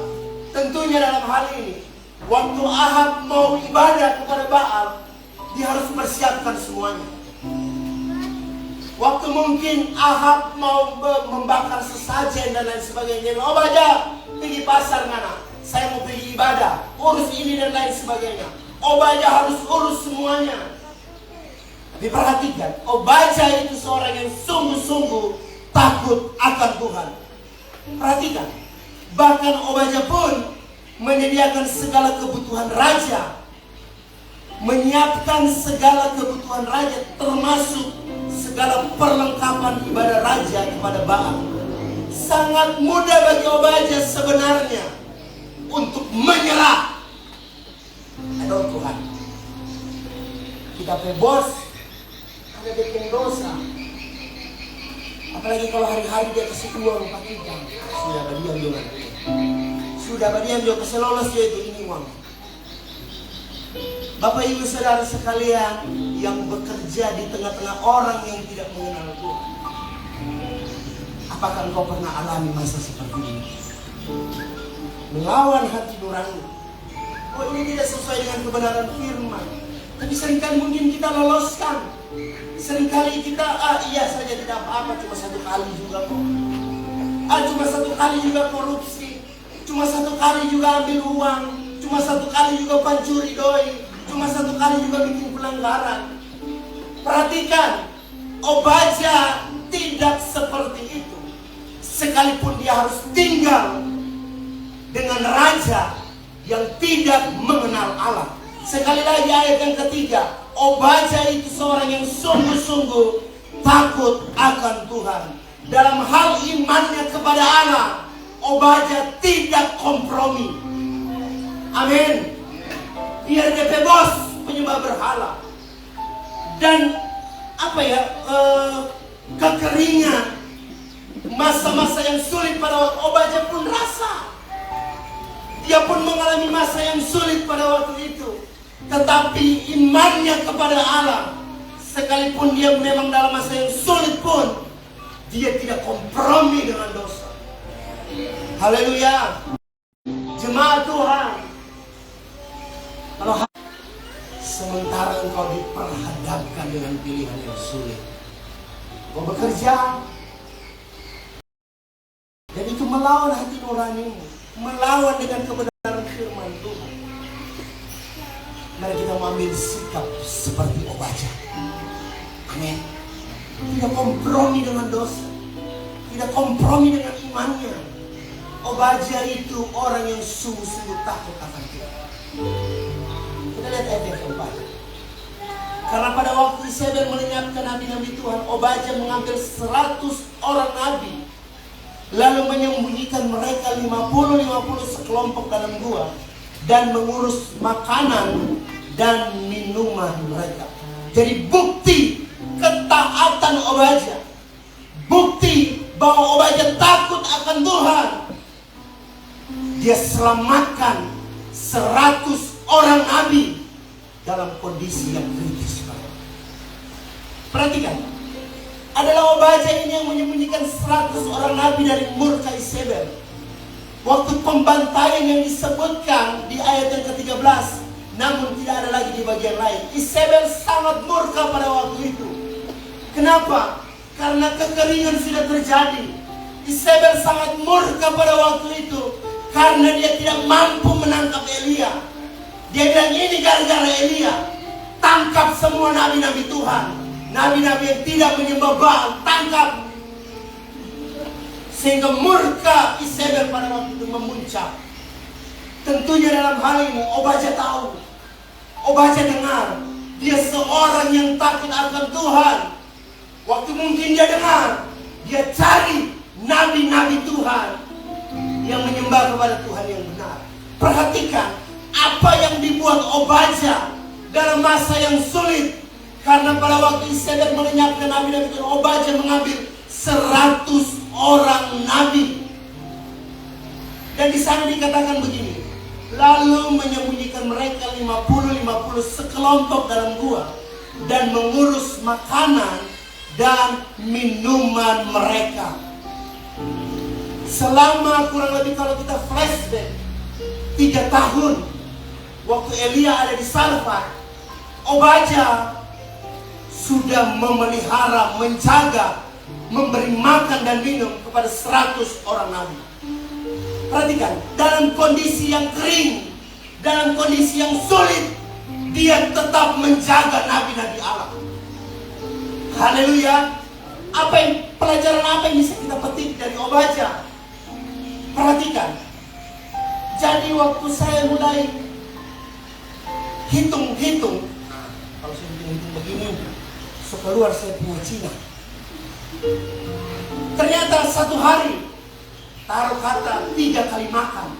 Tentunya dalam hal ini, waktu Ahab mau ibadah kepada Baal, dia harus mempersiapkan semuanya. Waktu mungkin Ahab mau membakar sesajen dan lain sebagainya, Obadya pergi pasar ngana, saya mau pergi ibadah, urus ini dan lain sebagainya. Obadya harus urus semuanya. Diperhatikan, Obadya itu seorang yang sungguh-sungguh takut akan Tuhan. Perhatikan, bahkan Obadya pun menyediakan segala kebutuhan raja, menyiapkan segala kebutuhan raja, termasuk segala perlengkapan ibadah raja kepada Baal. Sangat mudah bagi Obadya sebenarnya untuk menyerah. Aduh Tuhan, kita bos ada bikin dosa. Apalagi kalau hari-hari dia kasih uang 4 jam, sudah badiam juga. Sudah badiam juga kasih lolos dia itu ini uang. Bapak Ibu Saudara sekalian yang bekerja di tengah-tengah orang yang tidak mengenal Tuhan, apakah engkau pernah alami masa seperti ini? Melawan hati nurani. Oh, ini tidak sesuai dengan kebenaran firman. Tapi seringkali mungkin kita loloskan. Seringkali kita, iya saja tidak apa-apa, cuma 1 kali juga kok. Cuma 1 kali juga korupsi. Cuma 1 kali juga ambil uang. Cuma 1 kali juga pancuri doi. Cuma 1 kali juga bikin pelanggaran. Perhatikan, Obadya tidak seperti itu. Sekalipun dia harus tinggal dengan raja yang tidak mengenal Allah. Sekali lagi ayat yang ketiga, Obadya itu seorang yang sungguh-sungguh takut akan Tuhan. Dalam hal imannya kepada Allah, Obadya tidak kompromi. Amin. Biar dia bos penyembah berhala. Dan kekeringan, masa-masa yang sulit pada waktu Obadya pun rasa. Dia pun mengalami masa yang sulit pada waktu itu. Tetapi imannya kepada Allah, sekalipun dia memang dalam masa yang sulit pun, dia tidak kompromi dengan dosa. Haleluya. Jemaat Tuhan, kalau sementara engkau diperhadapkan dengan pilihan yang sulit, kau bekerja, dan itu melawan hati nuranimu, melawan dengan kebenaran firman Tuhan. Mari kita mengambil sikap seperti Obadya. Amin. Tidak kompromi dengan dosa, tidak kompromi dengan imannya. Obadya itu orang yang sungguh-sungguh takut akan Tuhan. Kita lihat ayat yang keempat. Karena pada waktu Isebel melenyapkan nabi-nabi Tuhan, Obadya mengambil 100 orang nabi, lalu menyembunyikan mereka 50 sekelompok dalam gua, dan mengurus makanan dan minuman mereka. Jadi bukti ketaatan Obadya, bukti bahwa Obadya takut akan Tuhan. Dia selamatkan 100 orang nabi dalam kondisi yang kritis. Perhatikan, adalah Obadya ini yang menyembunyikan 100 orang nabi dari murka Isebel. Waktu pembantaian yang disebutkan di ayat yang ke-13, namun tidak ada lagi di bagian lain. Isebel sangat murka pada waktu itu. Kenapa? Karena kekeringan sudah terjadi. Isebel sangat murka pada waktu itu karena dia tidak mampu menangkap Elia. Dia bilang, ini gara-gara Elia. Tangkap semua nabi-nabi Tuhan, nabi-nabi yang tidak menyembah Baal, tangkap. Sehingga murka Isebel pada waktu itu memuncak. Tentunya dalam hal ini Obadya tahu, Obadya dengar, dia seorang yang takut akan Tuhan. Waktu mungkin dia dengar, dia cari nabi-nabi Tuhan yang menyembah kepada Tuhan yang benar. Perhatikan apa yang dibuat Obadya dalam masa yang sulit. Karena pada waktu Isebel melenyapkan nabi-nabi Tuhan, Obadya mengambil 100 orang nabi. Dan di sana dikatakan begini, lalu menyembunyikan mereka 50 sekelompok dalam gua, dan mengurus makanan dan minuman mereka. Selama kurang lebih, kalau kita flashback 3 tahun waktu Elia ada di Sarfat, Obadya sudah memelihara, menjaga, memberi makan dan minum kepada 100 orang nabi. Perhatikan, dalam kondisi yang kering, dalam kondisi yang sulit, dia tetap menjaga nabi-nabi Allah. Haleluya. Pelajaran apa yang bisa kita petik dari Obadya? Perhatikan. Jadi waktu saya mulai hitung-hitung, kalau saya hitung begini, so keluar saya punya Cina. Ternyata satu hari taruh kata 3 kali makan,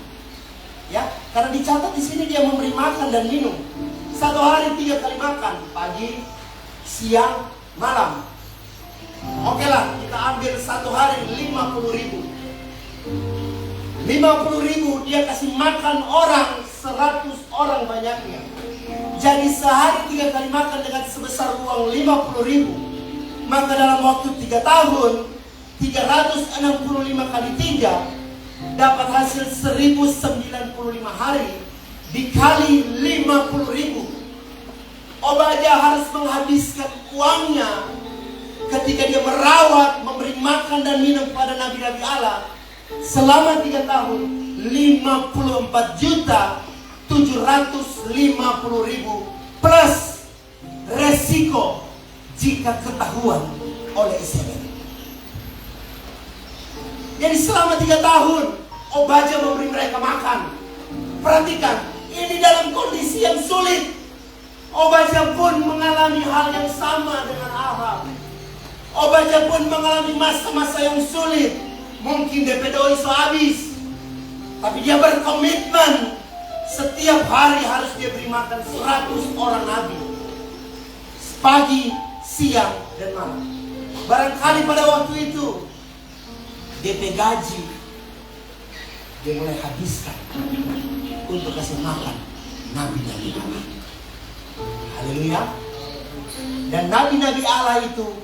ya, karena dicatat di sini dia memberi makan dan minum. Satu hari 3 kali makan, pagi, siang, malam. Oke lah, kita ambil satu hari 50.000. 50.000 dia kasih makan orang 100 orang banyaknya. Jadi sehari 3 kali makan dengan sebesar uang 50.000. Maka dalam waktu 3 tahun 365 kali 3 dapat hasil 1095 hari dikali 50.000. Obadya harus menghabiskan uangnya ketika dia merawat, memberi makan dan minum kepada nabi-nabi Allah selama 3 tahun, 54.750.000 plus resiko jika ketahuan oleh Isebel. Jadi selama 3 tahun Obadya memberi mereka makan. Perhatikan, ini dalam kondisi yang sulit. Obadya pun mengalami hal yang sama dengan Ahab. Obadya pun mengalami masa-masa yang sulit. Mungkin DP doi so habis, tapi dia berkomitmen setiap hari harus dia beri makan 100 orang nabi, pagi, siang, dan malam. Barangkali pada waktu itu DP gaji dia mulai habiskan untuk kasih makan nabi-nabi Allah. Haleluya. Dan nabi-nabi Allah itu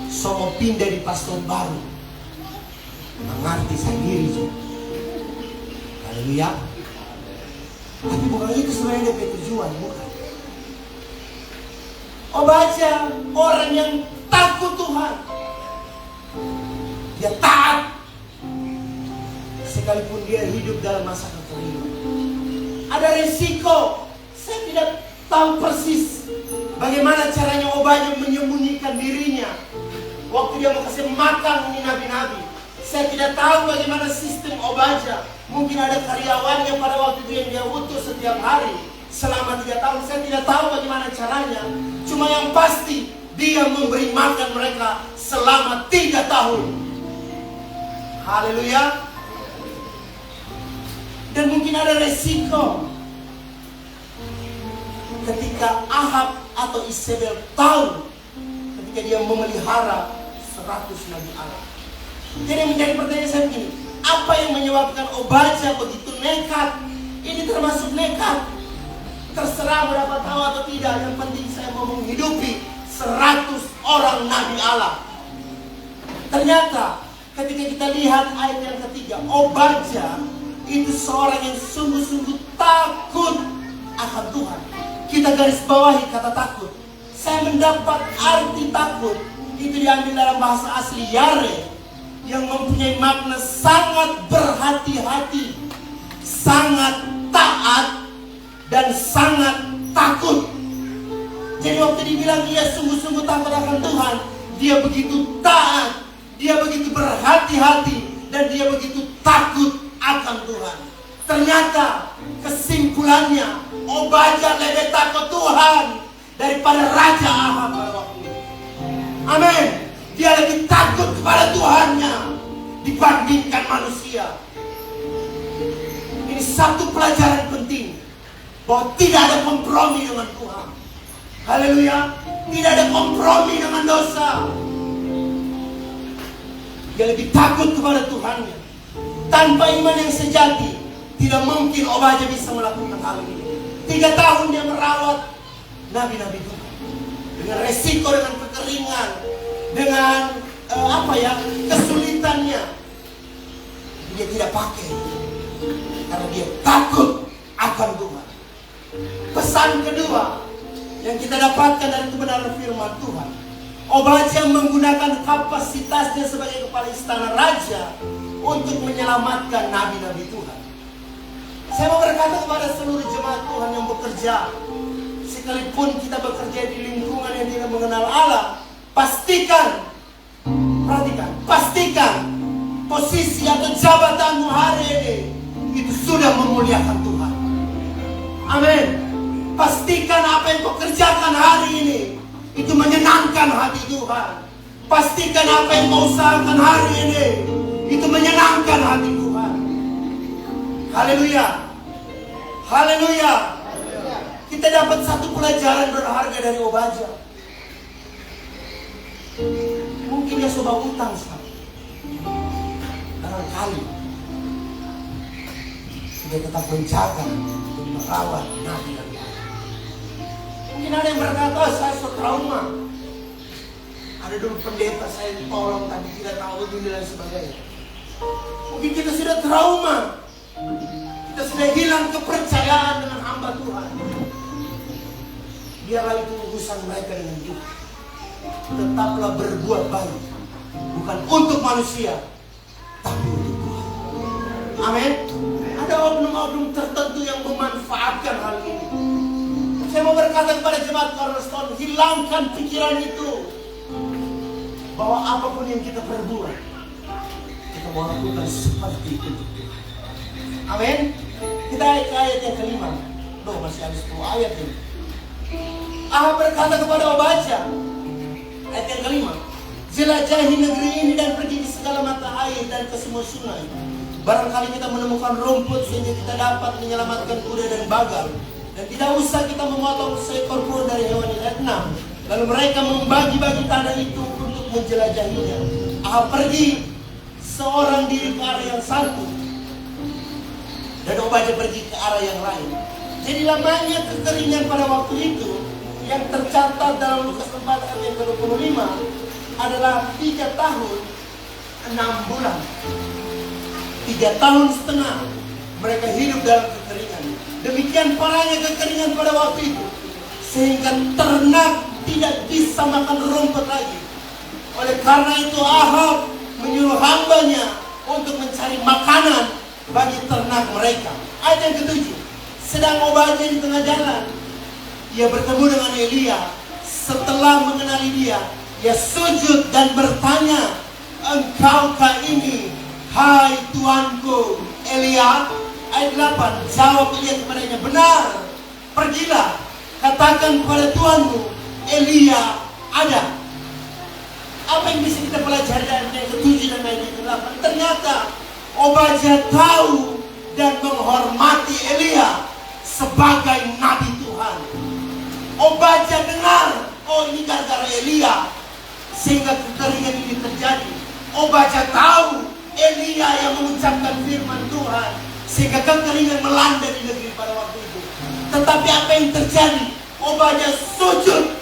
semua pindah di pastor baru, mengerti sendiri juga. Haleluya. Tapi bukan itu sebenarnya DP tujuan, bukan. Obadya orang yang takut Tuhan. Dia taat. sekalipun dia hidup dalam masa kekeringan. Ada resiko. Saya tidak tahu persis bagaimana caranya Obadya menyembunyikan dirinya waktu dia mau kasih makan ini nabi-nabi. Saya tidak tahu bagaimana sistem Obadya. Mungkin ada karyawannya pada waktu itu yang dia utus setiap hari selama 3 tahun. Saya tidak tahu bagaimana caranya. Cuma yang pasti dia memberi makan mereka selama 3 tahun. Haleluya. Dan mungkin ada resiko ketika Ahab atau Isabel tahu ketika dia memelihara 100 nabi Allah. Jadi menjadi pertanyaan saya begini, apa yang menyebabkan Obadya begitu nekat? Ini termasuk nekat. Terserah berapa tahu atau tidak, yang penting saya mau menghidupi 100 orang nabi Allah. Ternyata ketika kita lihat ayat yang ketiga, Obadya itu seorang yang sungguh-sungguh takut akan Tuhan. Kita garis bawahi kata takut. Saya mendapat arti takut itu diambil dalam bahasa asli Yare, yang mempunyai makna sangat berhati-hati, sangat taat, dan sangat takut. Jadi waktu dibilang dia sungguh-sungguh takut akan Tuhan, dia begitu taat, dia begitu berhati-hati, dan dia begitu takut akan Tuhan. Ternyata kesimpulannya, Obadya lebih takut Tuhan daripada Raja Ahab pada waktu itu. Amin. Dia lebih takut kepada Tuhannya dibandingkan manusia. Ini satu pelajaran penting, bahwa tidak ada kompromi dengan Tuhan. Haleluya. Tidak ada kompromi dengan dosa. Dia lebih takut kepada Tuhannya. Tanpa iman yang sejati, tidak mungkin Obadya bisa melakukan hal ini. 3 tahun dia merawat nabi-nabi Tuhan, dengan resiko, dengan kekeringan, dengan kesulitannya. Dia tidak pakai karena dia takut akan Tuhan. Pesan kedua yang kita dapatkan dari kebenaran firman Tuhan, Obadya menggunakan kapasitasnya sebagai kepala istana raja untuk menyelamatkan nabi-nabi Tuhan. Saya mau berkata kepada seluruh jemaat Tuhan yang bekerja, sekalipun kita bekerja di lingkungan yang tidak mengenal Allah, pastikan posisi atau jabatanmu hari ini itu sudah memuliakan Tuhan. Amin. Pastikan apa yang kau kerjakan hari ini itu menyenangkan hati Tuhan. Pastikan apa yang kau usahakan hari ini itu menyenangkan hati Tuhan. Haleluya. Haleluya. Kita dapat satu pelajaran berharga dari Obadya. Mungkin dia coba utang sekarang. Barangkali dia tetap menjaga dan merawat nabi-nabi. Mungkin ada yang berkata, saya so trauma. Ada dulu pendeta saya tolong tapi tidak tahu ini dan sebagainya. Mungkin kita sudah trauma. Kita sudah hilang kepercayaan dengan hamba Tuhan. Biarlah itu urusan mereka dengan Tuhan. Tetaplah berbuat baik, bukan untuk manusia, tapi untuk Tuhan. Amin. Ada oknum-oknum tertentu yang memanfaatkan hal ini. Saya mau berkata kepada jemaat Cornerstone, hilangkan pikiran itu, bahwa apapun yang kita perbuat, kita mau lakukan seperti itu. Amin. Kita ke ayat yang kelima. Masih ada 10 ayat ini. Ahab berkata kepada Obadya, ayat yang kelima, jelajahi negeri ini dan pergi di segala mata air dan ke semua sungai. Barangkali kita menemukan rumput sehingga kita dapat menyelamatkan kuda dan bagal. Dan tidak usah kita memotong seekor pun dari hewan ini. Ayat 6. Lalu mereka membagi-bagi tanah itu untuk menjelajahinya. Ahab pergi seorang diri ke arah yang satu, dan Obadya pergi ke arah yang lain. Jadi lamanya kekeringan pada waktu itu yang tercatat dalam Lukas 4 ayat yang ke-25 adalah 3 tahun 6 bulan. 3 tahun setengah mereka hidup dalam kekeringan. Demikian parahnya kekeringan pada waktu itu, sehingga ternak tidak bisa makan rumput lagi. Oleh karena itu Ahab menyuruh hambanya untuk mencari makanan bagi ternak mereka. Ayat yang ketujuh, sedang Obadya di tengah jalan, ia bertemu dengan Elia. Setelah mengenali dia, ia sujud dan bertanya, engkaukah ini, hai tuanku Elia? Ayat 8, jawab Elia kepadanya, benar, pergilah, katakan kepada tuanmu, Elia ada. Apa yang bisa kita pelajari dari ayat ke-7 dan ayat ke-8? Ternyata Obadya tahu dan menghormati Elia sebagai nabi Tuhan. Obadya dengar, oh ini gara-gara Elia sehingga kekeringan ini terjadi. Obadya tahu Elia yang mengucapkan firman Tuhan sehingga kekeringan melanda di negeri pada waktu itu. Tetapi apa yang terjadi? Obadya sujud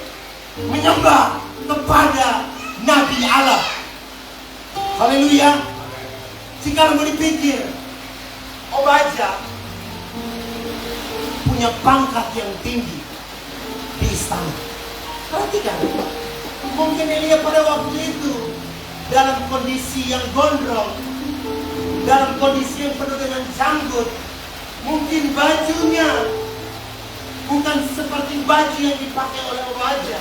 menyembah kepada Nabi Allah. Haleluya. Jika mau dipikir, Obadya punya pangkat yang tinggi di istana. Perhatikan, mungkin Elia pada waktu itu dalam kondisi yang gondrong, dalam kondisi yang penuh dengan janggut. Mungkin bajunya bukan seperti baju yang dipakai oleh Obadya.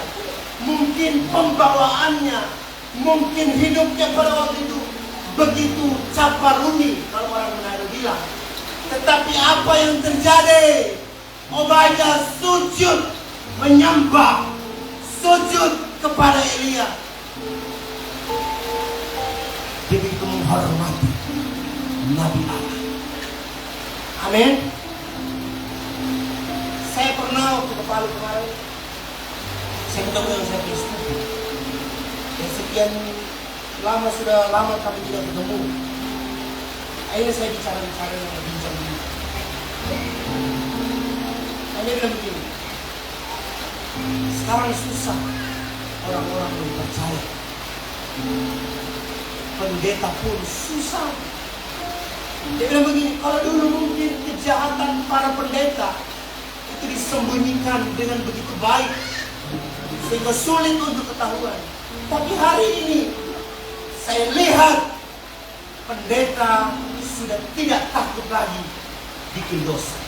Mungkin pembawaannya, mungkin hidupnya pada waktu itu begitu caparuni kalau orang Manado bilang. Tetapi apa yang terjadi? Obadya sujud menyembah, sujud kepada Elia. Dia begitu menghormati Nabi Allah. Amin. Saya pernah waktu ke Palu kemarin, saya ketemu dengan saya Kristen. Dan sekian sudah lama kami tidak ketemu. Akhirnya saya bicara-bicara dengan bincang ini. Hanya bilang begini, sekarang susah orang-orang yang percaya. Pendeta pun susah. Dia bilang begini, kalau dulu mungkin kejahatan para pendeta itu disembunyikan dengan begitu baik sehingga sulit untuk ketahuan. Tapi hari ini saya lihat pendeta sudah tidak takut lagi bikin dosa,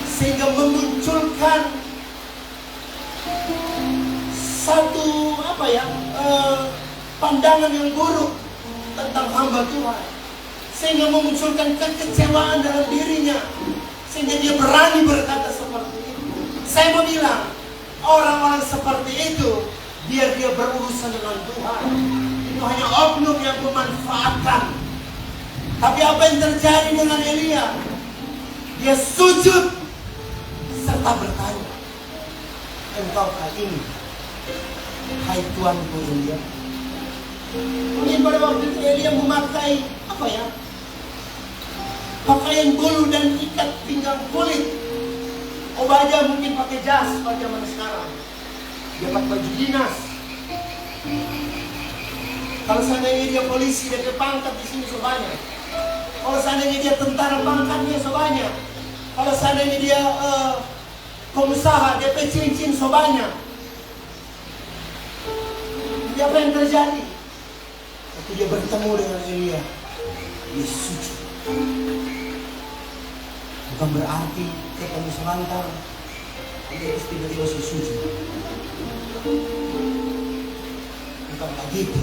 sehingga memunculkan satu pandangan yang buruk tentang hamba Tuhan, sehingga memunculkan kekecewaan dalam dirinya, sehingga dia berani berkata seperti itu. Saya mau bilang, orang-orang seperti itu biar dia berurusan dengan Tuhan. Itu hanya oknum yang memanfaatkan. Tapi apa yang terjadi dengan Elia? Dia sujud serta bertanya, engkaukah ini, hai tuanku Elia? Mungkin pada waktu itu Elia memakai pakaian bulu dan ikat pinggang kulit. Obadya mungkin pakai jas pada zaman sekarang. Dia pakai baju dinas. Kalau seandainya dia polisi, dia pangkat di sini sebanyak. Kalau seandainya dia tentara, pangkatnya sebanyak. Kalau seandainya dia pengusaha, dia cincin sebanyak. Jadi apa yang terjadi? Waktu dia bertemu dengan Elia, dia sujud. Bukan berarti ketemu sebentar, dia tiba-tiba sujud. Bukan begitu.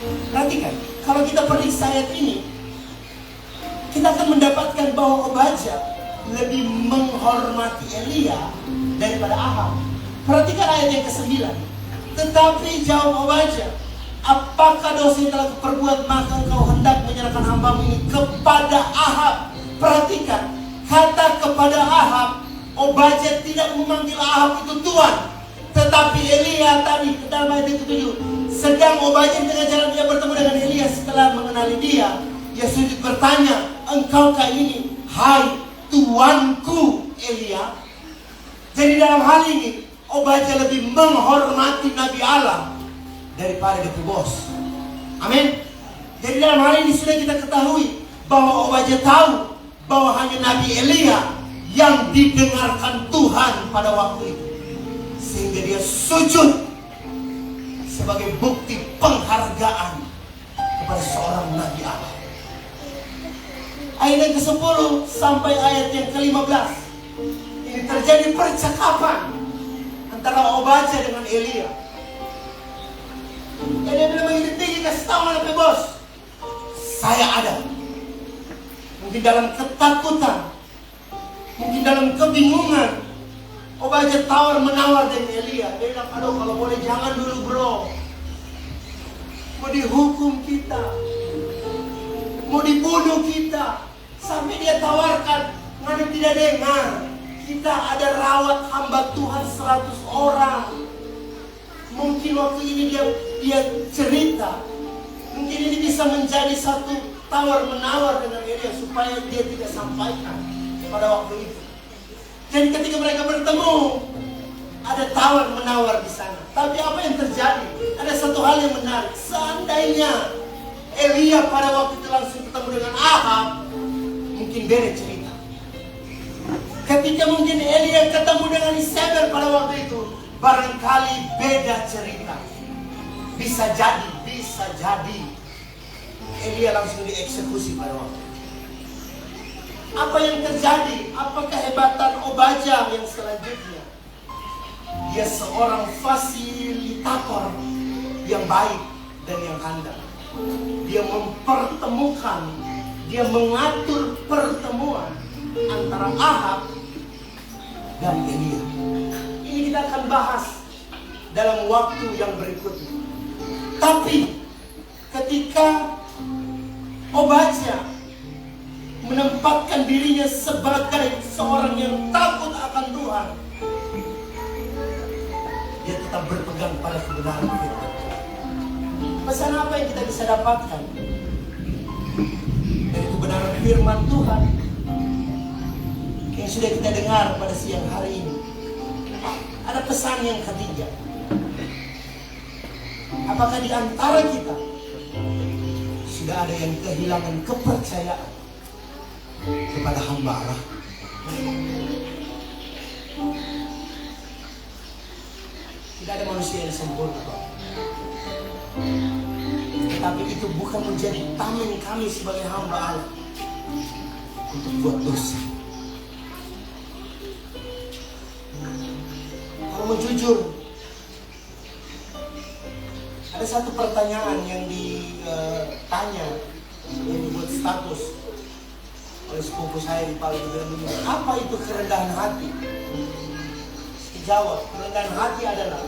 Perhatikan, kalau kita periksa ayat ini, kita akan mendapatkan bahwa Obadya lebih menghormati Elia daripada Ahab. Perhatikan ayat yang ke-9. Tetapi jawab Obadya, apakah dosa yang telah kuperbuat, maka engkau hendak menyerahkan hambamu ini kepada Ahab? Perhatikan, kata kepada Ahab, Obadya tidak memanggil Ahab itu Tuhan. Tetapi Elia tadi, dalam ayat yang ke-7, sedang Obadya tengah jalan, dia bertemu dengan Elia. Setelah mengenali dia sujud bertanya, engkaukah ini, hai tuanku Elia? Jadi dalam hal ini Obadya lebih menghormati Nabi Allah daripada dia bos. Amin. Jadi dalam hal ini sudah kita ketahui bahwa Obadya tahu bahwa hanya Nabi Elia yang didengarkan Tuhan pada waktu itu, sehingga dia sujud sebagai bukti penghargaan pada seorang nabi Allah. Ayat yang ke-10 sampai ayat yang ke-15. Ini terjadi percakapan antara Obadya dengan Elia. Elia bilang begitu tinggi, kasih tahu mana bos? Saya ada. Mungkin dalam ketakutan, mungkin dalam kebingungan, Obadya tawar menawar dengan Elia. Dia bilang, aduh kalau boleh jangan dulu bro. Mau dihukum kita, mau dibunuh kita. Sampai dia tawarkan, ngana tidak dengar. Kita ada rawat hamba Tuhan 100 orang. Mungkin waktu ini dia cerita. Mungkin ini bisa menjadi satu tawar menawar dengan Elia supaya dia tidak sampaikan pada waktu itu. Jadi ketika mereka bertemu, ada tawar menawar di sana. Tapi apa yang terjadi? Ada satu hal yang menarik. Seandainya Elia pada waktu itu langsung ketemu dengan Ahab, mungkin beda cerita. Ketika mungkin Elia ketemu dengan Isabel pada waktu itu, barangkali beda cerita. Bisa jadi Elia langsung dieksekusi pada waktu itu. Apa yang terjadi? Apa kehebatan Obadya yang selanjutnya? Dia seorang fasilitator yang baik dan yang handal. Dia mempertemukan, dia mengatur pertemuan antara Ahab dan Elia. Ini kita akan bahas dalam waktu yang berikutnya. Tapi ketika Obadya menempatkan dirinya sebagai seorang yang takut akan Tuhan, dia tetap berpegang pada kebenaran firman. Pesan apa yang kita bisa dapatkan dari kebenaran firman Tuhan yang sudah kita dengar pada siang hari ini? Ada pesan yang ketiga. Apakah di antara kita sudah ada yang kehilangan kepercayaan kepada hamba Allah? Tidak ada manusia yang sempurna, tetapi itu bukan menjadi tameng kami sebagai hamba Allah untuk buat dosa. Kalau mau jujur, ada satu pertanyaan yang ditanya, yang dibuat status oleh sepupu saya di Palu. Apa itu kerendahan hati? Jawab, kerendahan hati adalah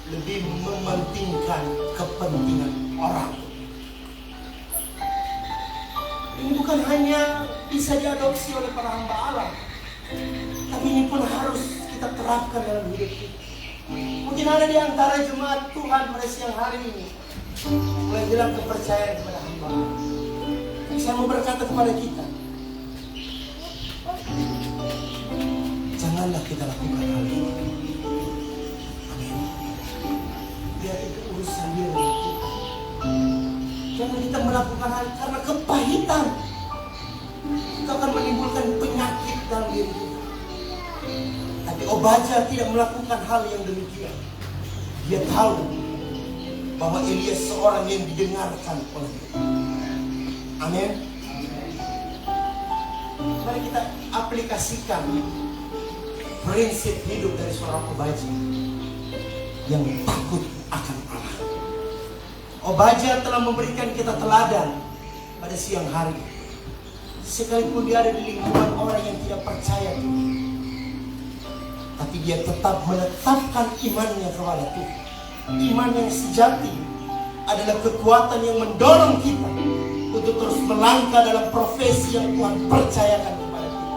lebih mementingkan kepentingan orang. Ini bukan hanya bisa diadopsi oleh para hamba Allah, tapi ini pun harus kita terapkan dalam hidup kita. Mungkin ada di antara jemaat Tuhan pada siang hari ini mulai hilang kepercayaan kepada hamba Allah. Saya mau berkata kepada kita, janganlah kita lakukan hal ini. Amin. Biar itu urusan diri kita. Jangan kita melakukan hal karena kepahitan. Itu akan menimbulkan penyakit dalam diri kita. Tapi Obadya tidak melakukan hal yang demikian. Dia tahu bahwa Elia seorang yang didengarkan oleh Tuhan. Amin. Mari kita aplikasikan prinsip hidup dari seorang Obadya yang takut akan Allah. Obadya telah memberikan kita teladan pada siang hari. Sekalipun dia ada di lingkungan orang yang tidak percaya Tuhan, tapi dia tetap menetapkan imannya kepada Tuhan. Iman yang sejati adalah kekuatan yang mendorong kita untuk terus melangkah dalam profesi yang Tuhan percayakan kepada kita.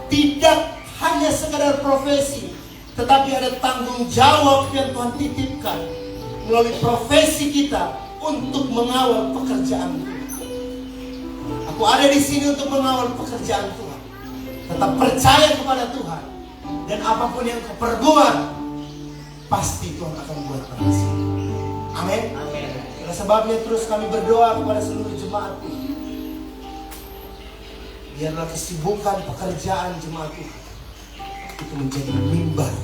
Tidak hanya sekadar profesi, tetapi ada tanggung jawab yang Tuhan titipkan melalui profesi kita untuk mengawal pekerjaan Tuhan. Aku ada di sini untuk mengawal pekerjaan Tuhan. Tetap percaya kepada Tuhan, dan apapun yang kau perbuat, pasti Tuhan akan buat berhasil. Amin. Amin. Karena sebabnya terus kami berdoa kepada seluruh jemaat Tuhan. Biarlah kesibukan pekerjaan jemaat Tuhan itu menjadi mimbar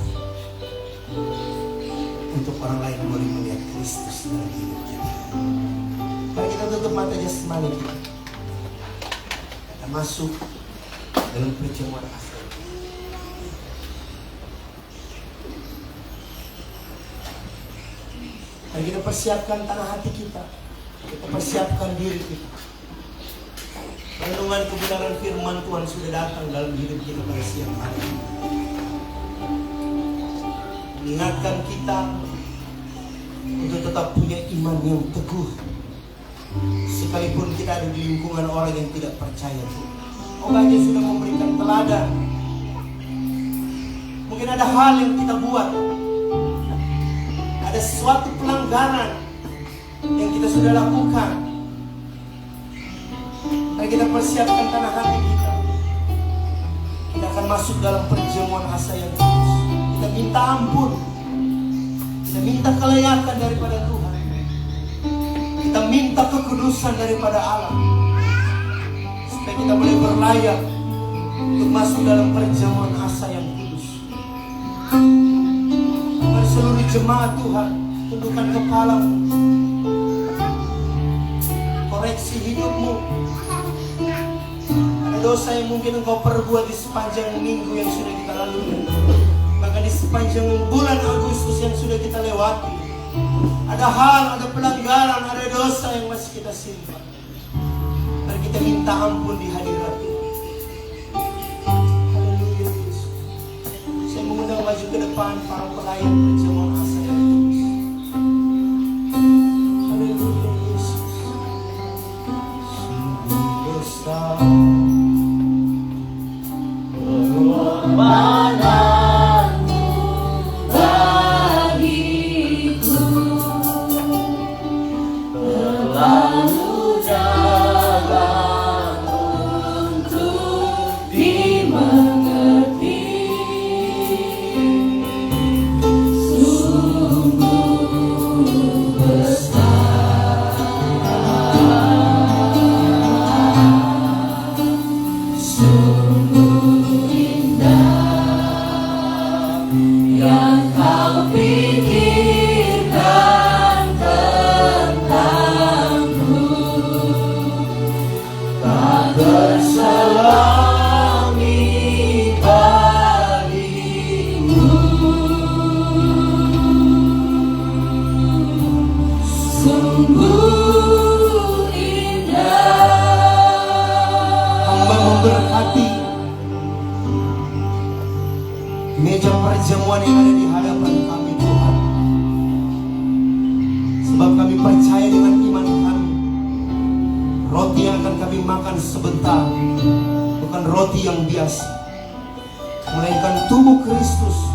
untuk orang lain boleh melihat Kristus dalam hidup kita. Mari kita tutup mata jasmani kita. Kita masuk dalam perjamuan asa. Mari kita persiapkan tanah hati kita. Kita persiapkan diri kita. Renungan kebenaran firman Tuhan sudah datang dalam hidup kita pada siang hari. Mengingatkan kita untuk tetap punya iman yang teguh. Sekalipun kita ada di lingkungan orang yang tidak percaya. Allah aja sudah memberikan teladan. Mungkin ada hal yang kita buat, ada suatu pelanggaran yang kita sudah lakukan. Mari kita persiapkan tanah hati kita. Kita akan masuk dalam perjamuan asa yang kudus. Kita minta ampun. Kita minta kelayakan daripada Tuhan. Kita minta kekudusan daripada Allah. Supaya kita boleh berlayak untuk masuk dalam perjamuan asa yang kudus. Mari seluruh jemaat Tuhan, tundukkan kepalamu. Koreksi hidupmu. Ada dosa yang mungkin engkau perbuat di sepanjang minggu yang sudah kita lalui. Bahkan di sepanjang bulan Agustus yang sudah kita lewati. Ada hal, ada pelanggaran, ada dosa yang masih kita simpan. Mari kita minta ampun di hadirat Tuhan. Haleluya Yesus. Saya mengundang maju ke depan para pelayan perjamuan asa yang kudus. Haleluya Yesus. Sungguh besar Pengorbananmu bagiku, terlalu dalam untuk dimengerti. Sungguh besar, sungguh indah yang kau pikirkan tentangku, tak berselangi bagimu. Sungguh indah. Hamba memberkati meja perjamuan yang ada di hadapan kami Tuhan. Sebab kami percaya dengan iman kami, roti yang akan kami makan sebentar bukan roti yang biasa, melainkan tubuh Kristus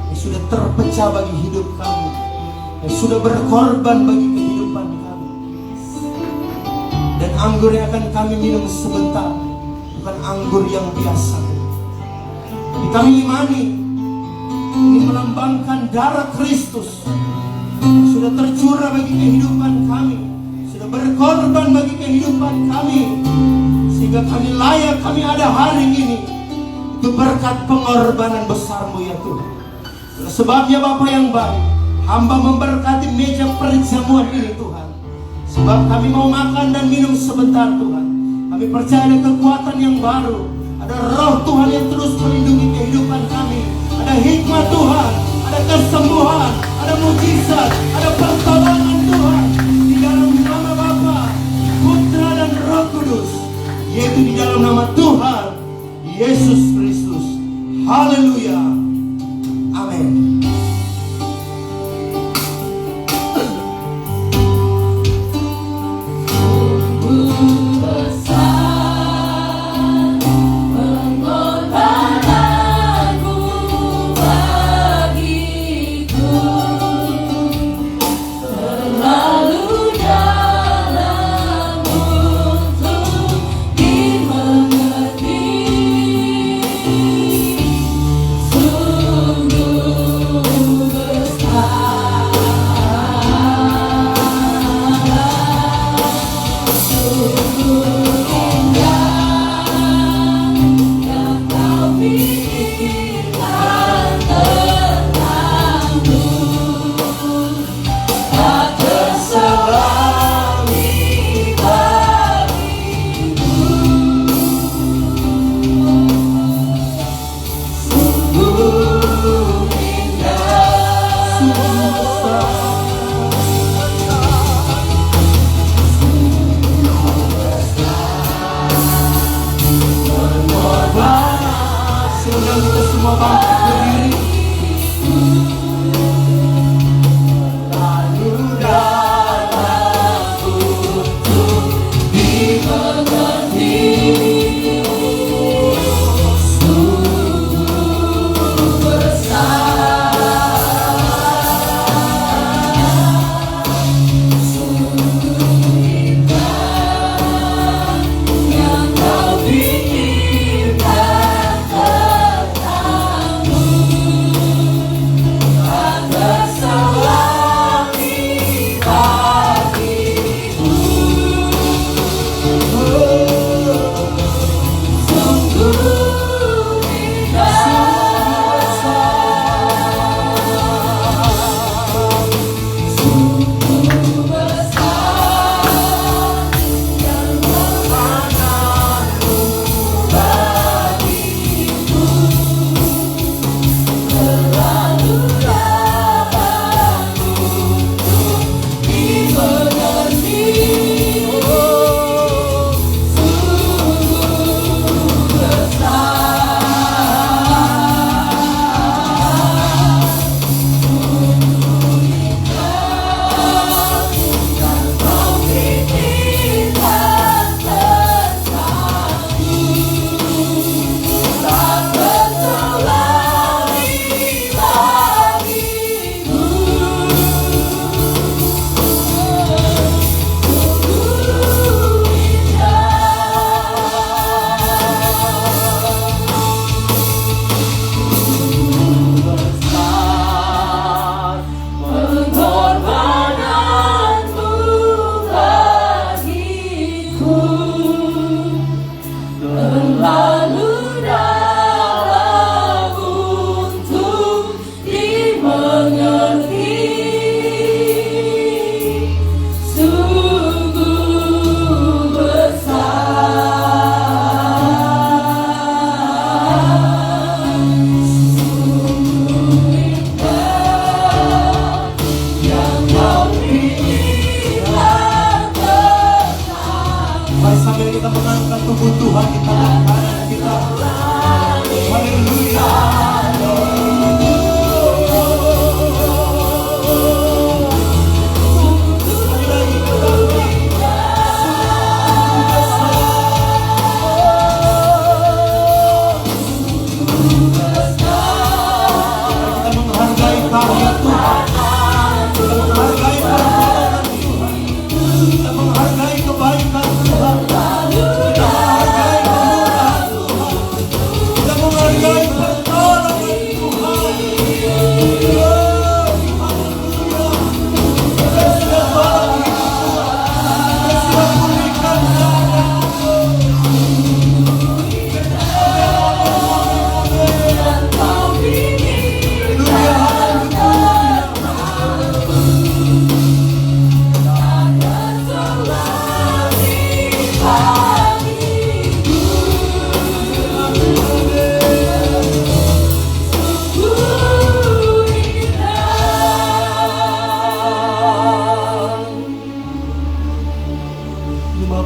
yang sudah terpecah bagi hidup kami, yang sudah berkorban bagi kehidupan kami. Dan anggur yang akan kami minum sebentar bukan anggur yang biasa. Tapi kami imani ini melambangkan darah Kristus yang sudah tercurah bagi kehidupan kami, sudah berkorban bagi kehidupan kami, sehingga kami layak, kami ada hari ini. Itu berkat pengorbanan besar-Mu ya Tuhan. Sebabnya Bapa yang baik, hamba memberkati meja perjamuan ini Tuhan. Sebab kami mau makan dan minum sebentar Tuhan. Kami percaya ada kekuatan yang baru, ada roh Tuhan yang terus melindungi kehidupan kami. Ada hikmat Tuhan, ada kesembuhan, ada mujizat, ada pertolongan Tuhan di dalam nama Bapa, Putra dan Roh Kudus, yaitu di dalam nama Tuhan Yesus Kristus. Haleluya. Amin. Sungguh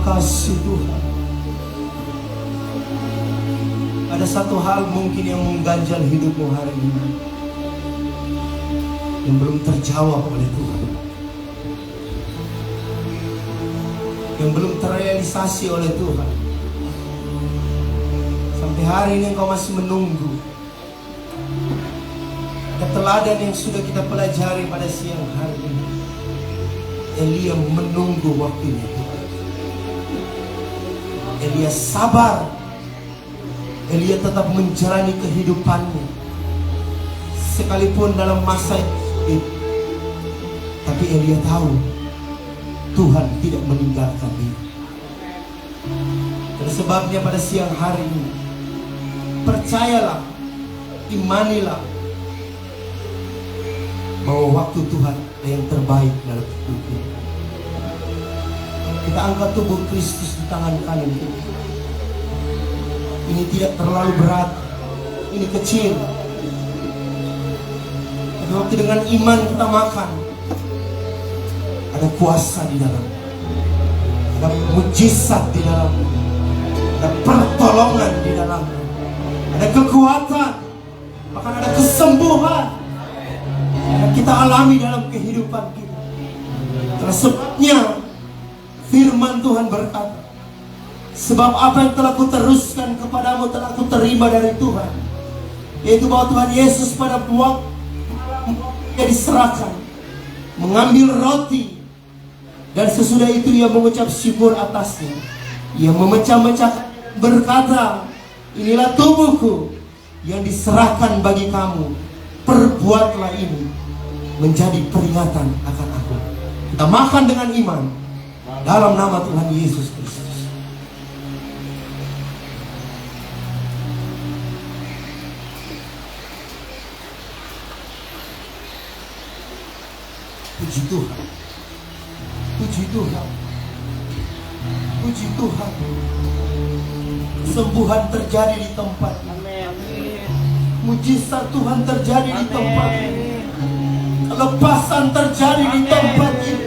kasih Tuhan. Ada satu hal mungkin yang mengganjal hidupmu hari ini, yang belum terjawab oleh Tuhan, yang belum terrealisasi oleh Tuhan. Sampai hari ini engkau masih menunggu. Ada teladan yang sudah kita pelajari pada siang hari ini. Elia menunggu waktunya Tuhan. Elia sabar. Elia tetap menjalani kehidupannya sekalipun dalam masa itu. Tapi Elia tahu Tuhan tidak meninggalkan dia. Dan sebabnya pada siang hari ini, percayalah, imanilah bahwa waktu Tuhan yang terbaik dalam hidup ini. Kita angkat tubuh Kristus di tangan kanan kita. Ini tidak terlalu berat, ini kecil. Tapi waktu dengan iman kita makan, ada kuasa di dalam, ada mujizat di dalam, ada pertolongan di dalam, ada kekuatan, bahkan ada kesembuhan yang kita alami dalam kehidupan kita. Karena sebabnya firman Tuhan berkata, Sebab apa yang telah kuteruskan kepadamu telah kuterima dari Tuhan, yaitu bahwa Tuhan Yesus pada waktu ia diserahkan, mengambil roti, dan sesudah itu ia mengucap syukur atasnya. Ia memecah-mecah berkata, inilah tubuhku yang diserahkan bagi kamu. Perbuatlah ini menjadi peringatan akan aku. Kita makan dengan iman dalam nama Tuhan Yesus Kristus. Puji Tuhan. Puji Tuhan. Puji Tuhan. Kesembuhan terjadi di tempat ini. Mujizat Tuhan terjadi di tempat ini. Kelepasan terjadi di tempat ini.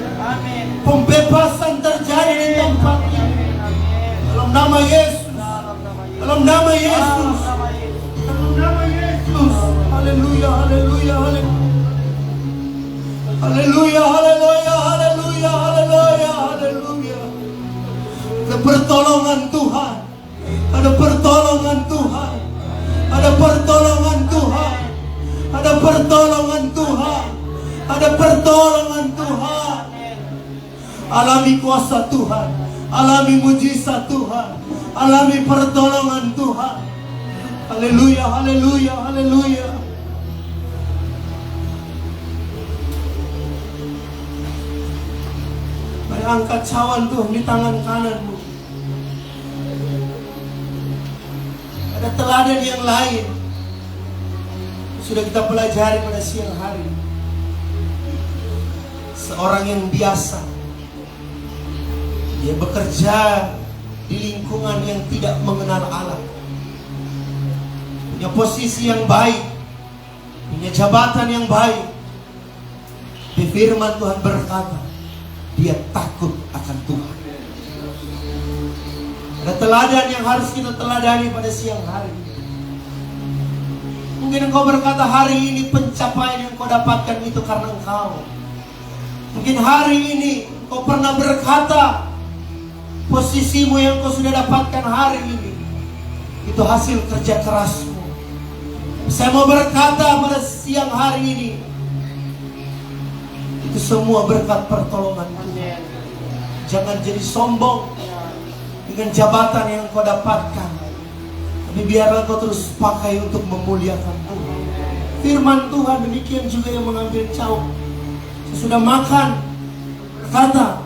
Pembebasan terjadi di tempat ini. Dalam nama Yesus. Dalam nama Yesus. Dalam nama Yesus. Haleluya, haleluya, haleluya. Haleluya, haleluya, haleluya, haleluya, haleluya. Ada pertolongan Tuhan. Ada pertolongan Tuhan. Ada pertolongan Tuhan. Ada pertolongan Tuhan. Ada pertolongan Tuhan. Alami kuasa Tuhan. Alami mujizat Tuhan. Alami pertolongan Tuhan. Haleluya, haleluya, haleluya. Mari angkat cawan Tuhan di tangan kananmu. Ada teladan yang lain sudah kita pelajari pada siang hari. Seorang yang biasa, dia bekerja di lingkungan yang tidak mengenal Allah, punya posisi yang baik, punya jabatan yang baik. Di firman Tuhan berkata, dia takut akan Tuhan. Ada teladan yang harus kita teladani pada siang hari. Mungkin engkau berkata hari ini pencapaian yang kau dapatkan itu karena engkau. Mungkin hari ini kau pernah berkata posisimu yang kau sudah dapatkan hari ini itu hasil kerja kerasmu. Saya mau berkata pada siang hari ini, itu semua berkat pertolongan Tuhan. Jangan jadi sombong dengan jabatan yang kau dapatkan, tapi biarlah kau terus pakai untuk memuliakan Tuhan. Firman Tuhan demikian juga yang mengambil cawan. Sesudah makan, kata,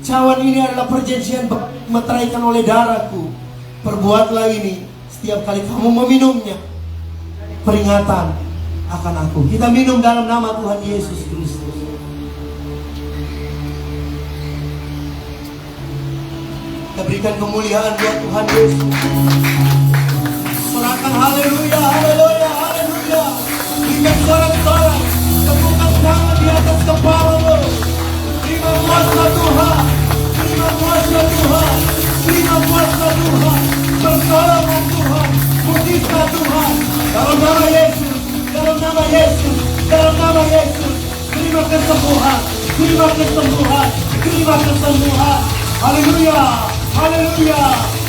cawan ini adalah perjanjian meteraikan oleh darahku. Perbuatlah ini setiap kali kamu meminumnya, peringatan akan aku. Kita minum dalam nama Tuhan Yesus Kristus. Kita berikan kemuliaan buat Tuhan Yesus. Sorakan haleluya, haleluya, haleluya. Berikan sorak-sorak, tepukan tangan di atas kepalamu. Terima kuasa Tuhan, terima kuasa Tuhan, terima kuasa Tuhan, pertolongan Tuhan, mujizat Tuhan. Dalam nama Yesus, dalam nama Yesus, dalam nama Yesus. Terima kesembuhan, terima kesembuhan, terima kesembuhan. Haleluya, haleluya,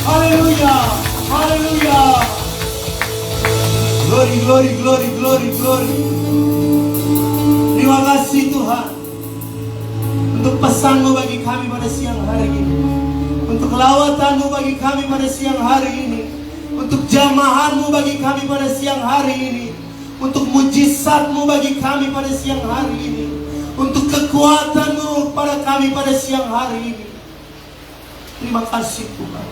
haleluya, haleluya. Glory, glory, glory, glory, glory. Terima kasih Tuhan untuk pesanmu bagi kami pada siang hari ini, untuk lawatanmu bagi kami pada siang hari ini, untuk jamahanmu bagi kami pada siang hari ini, untuk mujizatmu bagi kami pada siang hari ini, untuk kekuatanmu pada kami pada siang hari ini. Terima kasih Tuhan.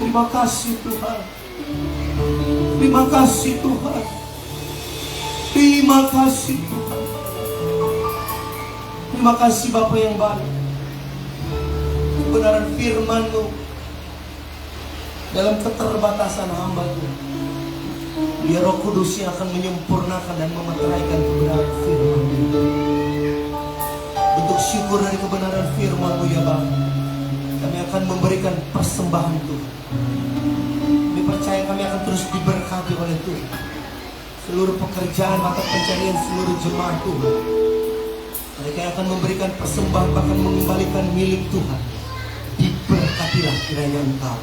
Terima kasih Tuhan. Terima kasih Tuhan. Terima kasih Tuhan. Terima kasih Bapa yang baik. Kebenaran firman-Mu dalam keterbatasan hamba-Mu, biar Roh Kudus yang akan menyempurnakan dan memeteraikan kebenaran firman-Mu. Bentuk syukur dari kebenaran firman-Mu ya Bapa, kami akan memberikan persembahan Tuhan. Kami percaya kami akan terus diberkati oleh Tuhan. Seluruh pekerjaan, mata pencarian seluruh jemaat Tuhan, mereka akan memberikan persembahan, bahkan mengembalikan milik Tuhan. Diberkati berhati-hatilah kiranya engkau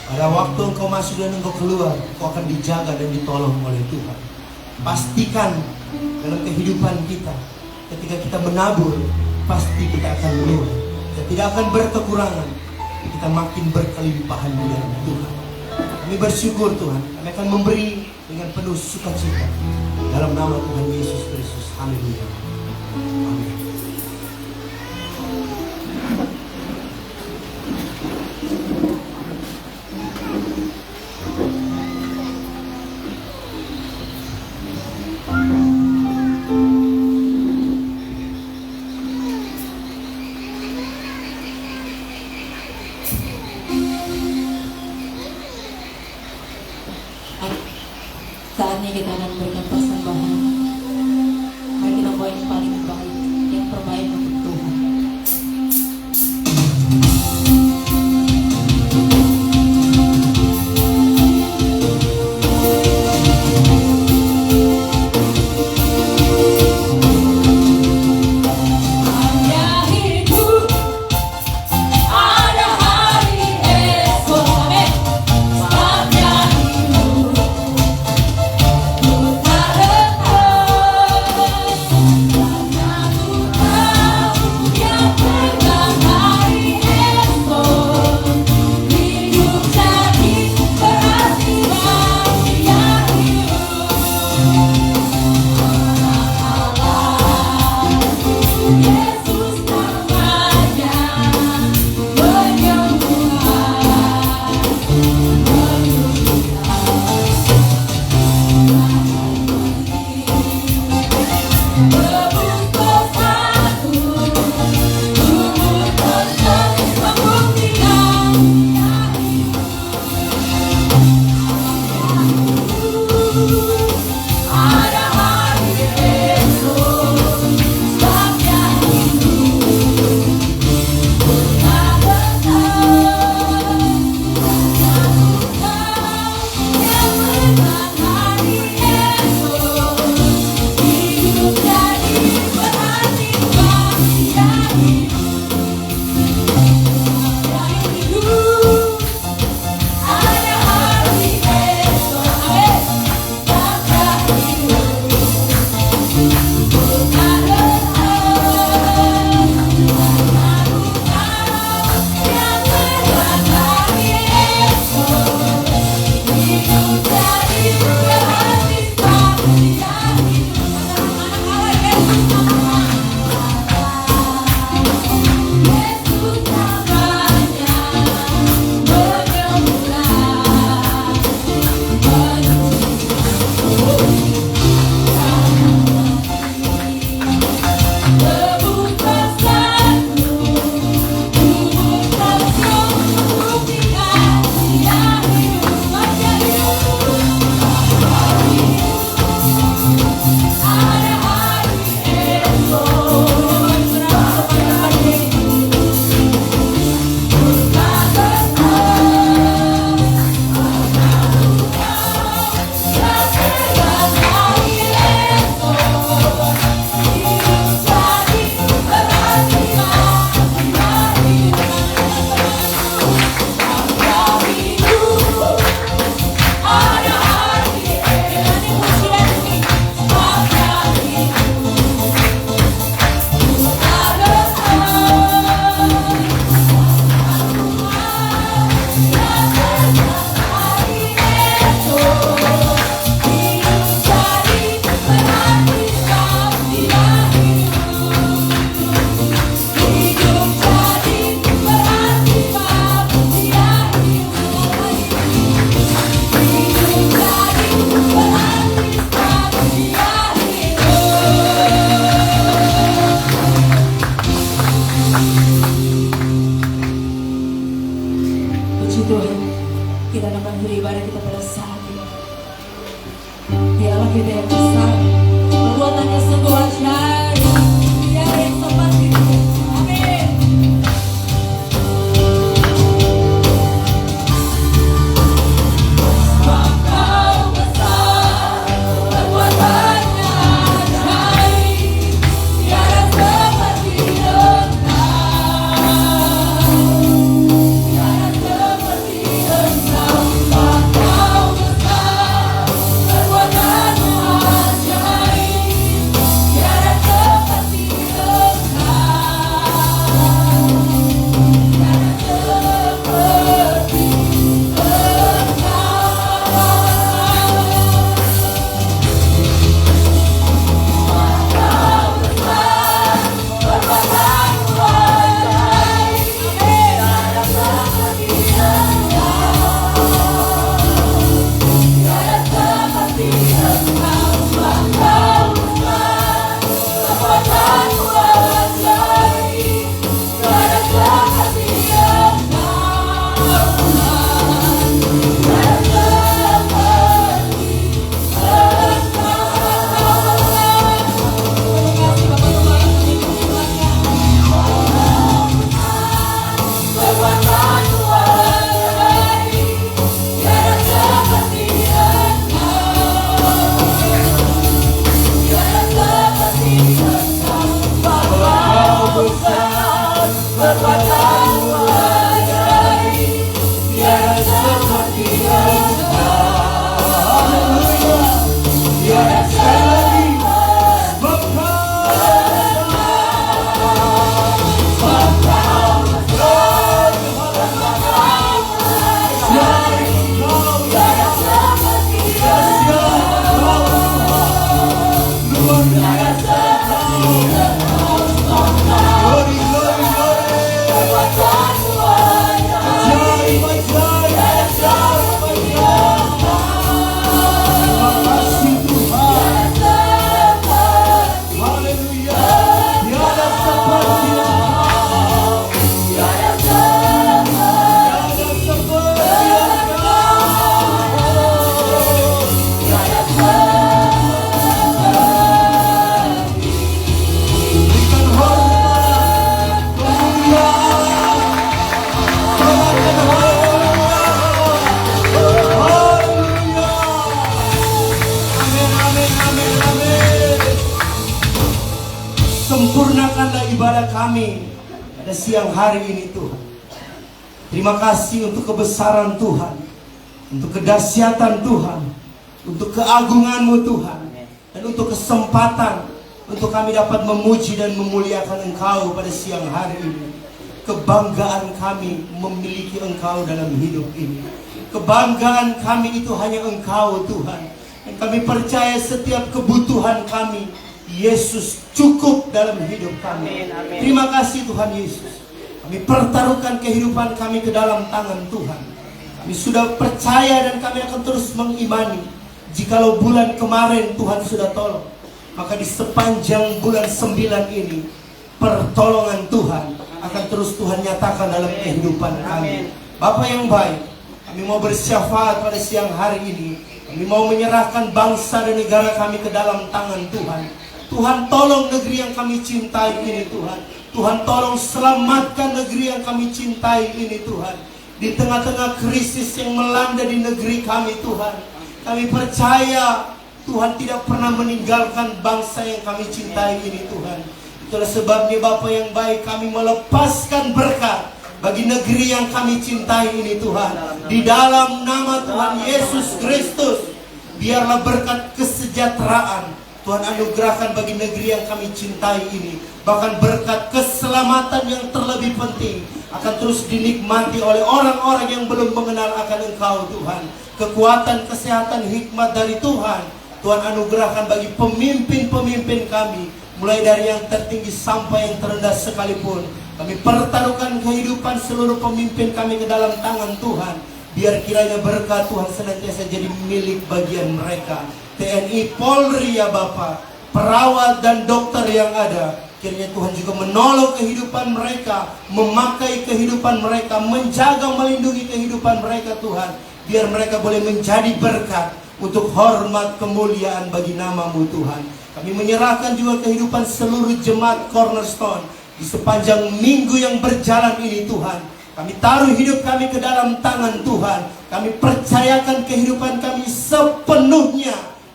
pada waktu engkau masuk dan engkau keluar, engkau akan dijaga dan ditolong oleh Tuhan. Pastikan dalam kehidupan kita, ketika kita menabur, pasti kita akan menuai. Kita tidak akan berkekurangan, kita makin berkelimpahan di dalam Tuhan. Kami bersyukur Tuhan, kami akan memberi dengan penuh sukacita. Dalam nama Tuhan Yesus Kristus. Haleluya. Amin. Saatnya kita akan memberikan persembahan. Mari kita bawa yang paling baik, yang terbaik untuk Tuhan. kita yang besar, perbuatannya sungguh ajaib. Dia yang seperti itu. Amin. Sebab Kau besar, perbuatannya ajaib. Tiada seperti Engkau, tiada tiada seperti Engkau. Tiada sekali sebab sempurnakanlah ibadah kami pada siang hari ini Tuhan. Terima kasih untuk kebesaran Tuhan, untuk kedahsyatan Tuhan, untuk keagungan-Mu Tuhan, dan untuk kesempatan untuk kami dapat memuji dan memuliakan Engkau pada siang hari ini. Kebanggaan kami memiliki Engkau dalam hidup ini. Kebanggaan kami itu hanya Engkau Tuhan. Dan kami percaya setiap kebutuhan kami Yesus cukup dalam hidup kami. Terima kasih Tuhan Yesus. Kami pertaruhkan kehidupan kami ke dalam tangan Tuhan. Kami sudah percaya dan kami akan terus mengimani. Jikalau bulan kemarin Tuhan sudah tolong, maka di sepanjang bulan 9 ini pertolongan Tuhan akan terus Tuhan nyatakan dalam kehidupan kami. Bapa yang baik, kami mau bersyafaat pada siang hari ini. Kami mau menyerahkan bangsa dan negara kami ke dalam tangan Tuhan. Tuhan tolong negeri yang kami cintai ini Tuhan. Tuhan tolong selamatkan negeri yang kami cintai ini Tuhan. Di tengah-tengah krisis yang melanda di negeri kami Tuhan, kami percaya Tuhan tidak pernah meninggalkan bangsa yang kami cintai ini Tuhan. Itulah sebabnya Bapa yang baik, kami melepaskan berkat bagi negeri yang kami cintai ini Tuhan. Di dalam nama Tuhan Yesus Kristus, biarlah berkat kesejahteraan Tuhan anugerahkan bagi negeri yang kami cintai ini. Bahkan berkat keselamatan yang terlebih penting akan terus dinikmati oleh orang-orang yang belum mengenal akan Engkau Tuhan. Kekuatan, kesehatan, hikmat dari Tuhan Tuhan anugerahkan bagi pemimpin-pemimpin kami, mulai dari yang tertinggi sampai yang terendah sekalipun. Kami pertaruhkan kehidupan seluruh pemimpin kami ke dalam tangan Tuhan. Biar kiranya berkat Tuhan senantiasa jadi milik bagian mereka. TNI, Polri ya Bapa, perawat dan dokter yang ada, kiranya Tuhan juga menolong kehidupan mereka, memakai kehidupan mereka, menjaga, melindungi kehidupan mereka Tuhan. Biar mereka boleh menjadi berkat untuk hormat kemuliaan bagi nama-Mu Tuhan. Kami menyerahkan juga kehidupan seluruh jemaat Cornerstone di sepanjang minggu yang berjalan ini Tuhan. Kami taruh hidup kami ke dalam tangan Tuhan. Kami percayakan kehidupan kami sepenuhnya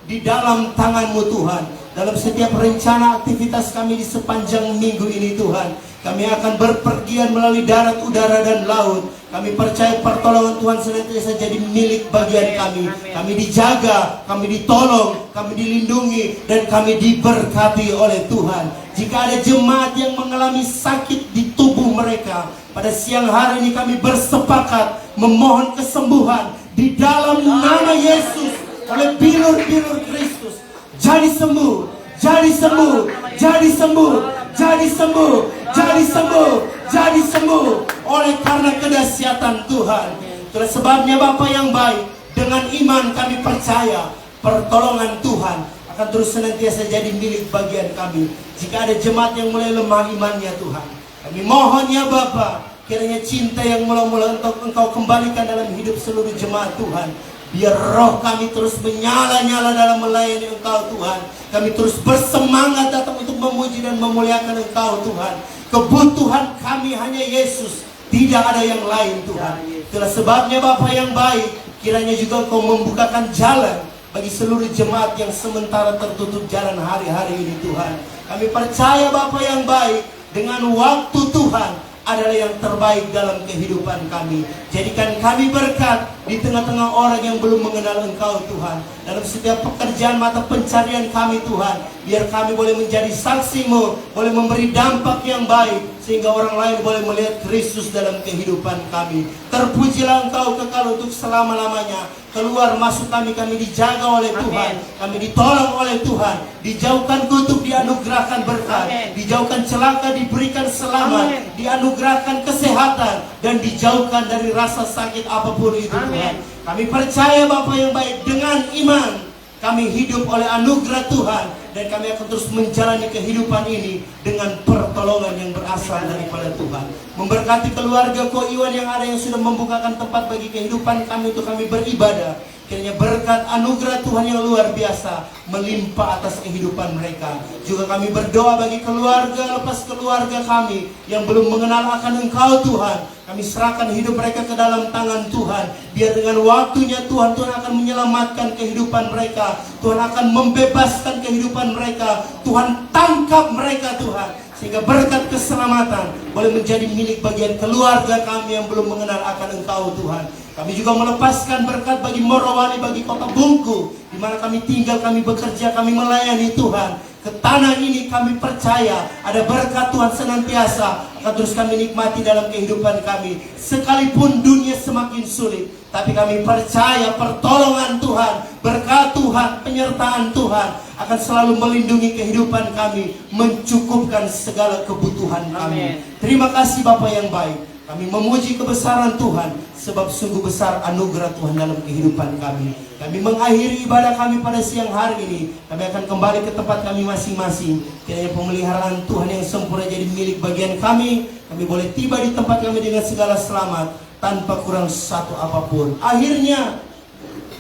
di dalam tangan-Mu Tuhan. Dalam setiap rencana aktivitas kami di sepanjang minggu ini Tuhan, kami akan berpergian melalui darat, udara, dan laut. Kami percaya pertolongan Tuhan senantiasa jadi milik bagian kami. Kami dijaga, kami ditolong, kami dilindungi, dan kami diberkati oleh Tuhan. Jika ada jemaat yang mengalami sakit di tubuh mereka, pada siang hari ini kami bersepakat memohon kesembuhan di dalam nama Yesus oleh bilur-bilur Kristus. Jadi sembuh, jadi sembuh, jadi sembuh, jadi sembuh, jadi sembuh, jadi sembuh oleh karena kedahsyatan Tuhan. Itulah sebabnya Bapa yang baik, dengan iman kami percaya pertolongan Tuhan akan terus senantiasa jadi milik bagian kami. Jika ada jemaat yang mulai lemah imannya Tuhan, kami mohon ya Bapa, kiranya cinta yang mula-mula Engkau kembalikan dalam hidup seluruh jemaat Tuhan. Biar roh kami terus menyala-nyala dalam melayani Engkau Tuhan. Kami terus bersemangat datang untuk memuji dan memuliakan Engkau Tuhan. Kebutuhan kami hanya Yesus, tidak ada yang lain Tuhan. Itulah sebabnya Bapa yang baik, kiranya juga Engkau membukakan jalan bagi seluruh jemaat yang sementara tertutup jalan hari-hari ini Tuhan. Kami percaya Bapa yang baik, dengan waktu Tuhan adalah yang terbaik dalam kehidupan kami. Jadikan kami berkat di tengah-tengah orang yang belum mengenal Engkau Tuhan. Dalam setiap pekerjaan mata pencarian kami Tuhan, biar kami boleh menjadi saksi-Mu, boleh memberi dampak yang baik, sehingga orang lain boleh melihat Kristus dalam kehidupan kami. Terpujilah Engkau kekal untuk selama-lamanya. Keluar masuk kami dijaga oleh Tuhan. Kami ditolong oleh Tuhan. Dijauhkan kutuk, dianugerahkan berkat. Dijauhkan celaka, diberikan selamat. Dianugerahkan kesehatan. Dan dijauhkan dari rasa sakit apapun itu Tuhan. Kami percaya Bapa yang baik, dengan iman kami hidup oleh anugerah Tuhan. Dan kami akan terus menjalani kehidupan ini dengan pertolongan yang berasal daripada Tuhan. Memberkati keluarga Ko Iwan yang ada, yang sudah membukakan tempat bagi kehidupan kami untuk kami beribadah. Kiranya berkat anugerah Tuhan yang luar biasa melimpah atas kehidupan mereka. Juga kami berdoa bagi keluarga lepas keluarga kami yang belum mengenal akan Engkau Tuhan. Kami serahkan hidup mereka ke dalam tangan Tuhan. Biar dengan waktunya Tuhan akan menyelamatkan kehidupan mereka. Tuhan akan membebaskan kehidupan mereka. Tuhan tangkap mereka Tuhan. Sehingga berkat keselamatan boleh menjadi milik bagian keluarga kami yang belum mengenal akan Engkau Tuhan. Kami juga melepaskan berkat bagi Morowali, bagi Kota Bungku, di mana kami tinggal, kami bekerja, kami melayani Tuhan. Ke tanah ini kami percaya ada berkat Tuhan senantiasa akan terus kami nikmati dalam kehidupan kami. Sekalipun dunia semakin sulit, tapi kami percaya pertolongan Tuhan, berkat Tuhan, penyertaan Tuhan akan selalu melindungi kehidupan kami, mencukupkan segala kebutuhan kami. Terima kasih Bapa yang baik. Kami memuji kebesaran Tuhan, sebab sungguh besar anugerah Tuhan dalam kehidupan kami. Kami mengakhiri ibadah kami pada siang hari ini. Kami akan kembali ke tempat kami masing-masing. Kiranya pemeliharaan Tuhan yang sempurna jadi milik bagian kami. Kami boleh tiba di tempat kami dengan segala selamat, tanpa kurang satu apapun. Akhirnya,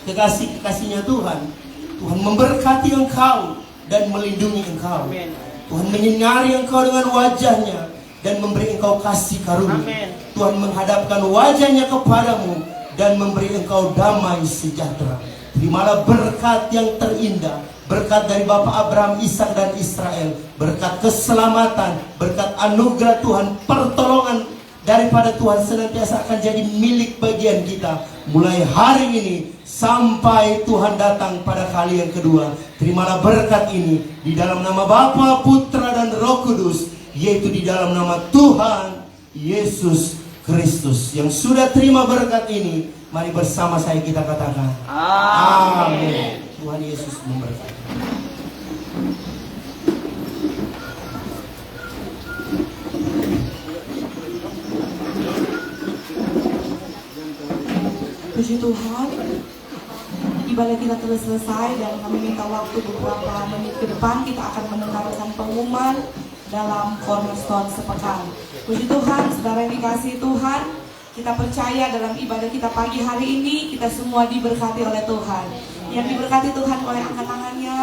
kekasih-kekasihnya Tuhan, Tuhan memberkati engkau dan melindungi engkau. Tuhan menyinari engkau dengan wajahnya dan memberi engkau kasih karunia. Tuhan menghadapkan wajahnya kepadamu dan memberi engkau damai sejahtera. Terimalah berkat yang terindah, berkat dari Bapa Abraham, Ishak dan Israel, berkat keselamatan, berkat anugerah Tuhan, pertolongan daripada Tuhan senantiasa akan jadi milik bagian kita mulai hari ini sampai Tuhan datang pada kali yang kedua. Terimalah berkat ini di dalam nama Bapa, Putra dan Roh Kudus, yaitu di dalam nama Tuhan Yesus Kristus. Yang sudah terima berkat ini, mari bersama saya kita katakan amin. Tuhan Yesus memberkati. Puji Tuhan, ibadah kita telah selesai dan kami minta waktu beberapa menit ke depan kita akan mendengarkan pengumuman dalam cornerstone sepekan. Puji Tuhan, saudara yang dikasihi Tuhan, kita percaya dalam ibadah kita pagi hari ini kita semua diberkati oleh Tuhan. Yang diberkati Tuhan oleh angkat-tangannya.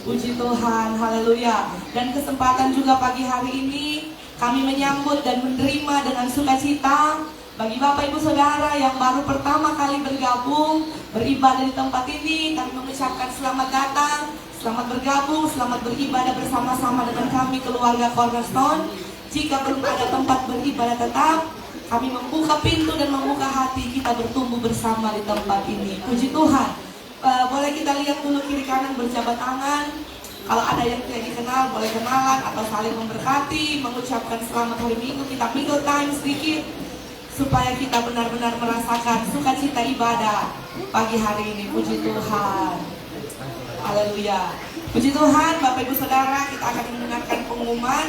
Puji Tuhan, haleluya. Dan kesempatan juga pagi hari ini kami menyambut dan menerima dengan sukacita bagi Bapak Ibu Saudara yang baru pertama kali bergabung beribadah di tempat ini. Kami mengucapkan selamat datang, selamat bergabung, selamat beribadah bersama-sama dengan kami keluarga Cornerstone. Jika belum ada tempat beribadah tetap, kami membuka pintu dan membuka hati kita bertumbuh bersama di tempat ini. Puji Tuhan. Boleh kita lihat dulu kiri kanan berjabat tangan. Kalau ada yang tidak dikenal boleh kenalan atau saling memberkati, mengucapkan selamat hari Minggu. Kita mingle time sedikit supaya kita benar-benar merasakan sukacita ibadah pagi hari ini. Puji Tuhan. Haleluya. Puji Tuhan, Bapak Ibu Saudara, kita akan mendengarkan pengumuman.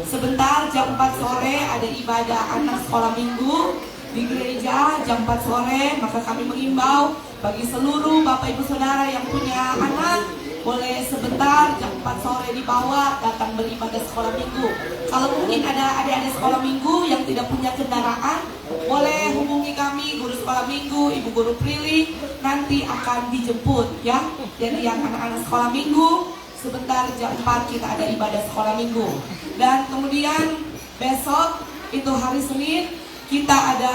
Sebentar jam 4 sore ada ibadah anak sekolah minggu di gereja jam 4 sore. Maka kami mengimbau bagi seluruh Bapak Ibu Saudara yang punya anak, boleh sebentar jam 4 sore dibawa datang beribadah sekolah minggu. Kalau mungkin ada adik-adik sekolah minggu yang tidak punya kendaraan, boleh hubungi kami, guru sekolah minggu, ibu guru Prilly, nanti akan dijemput ya. Jadi yang anak-anak sekolah minggu, sebentar jam 4 kita ada ibadah sekolah minggu. Dan kemudian besok itu hari Senin kita ada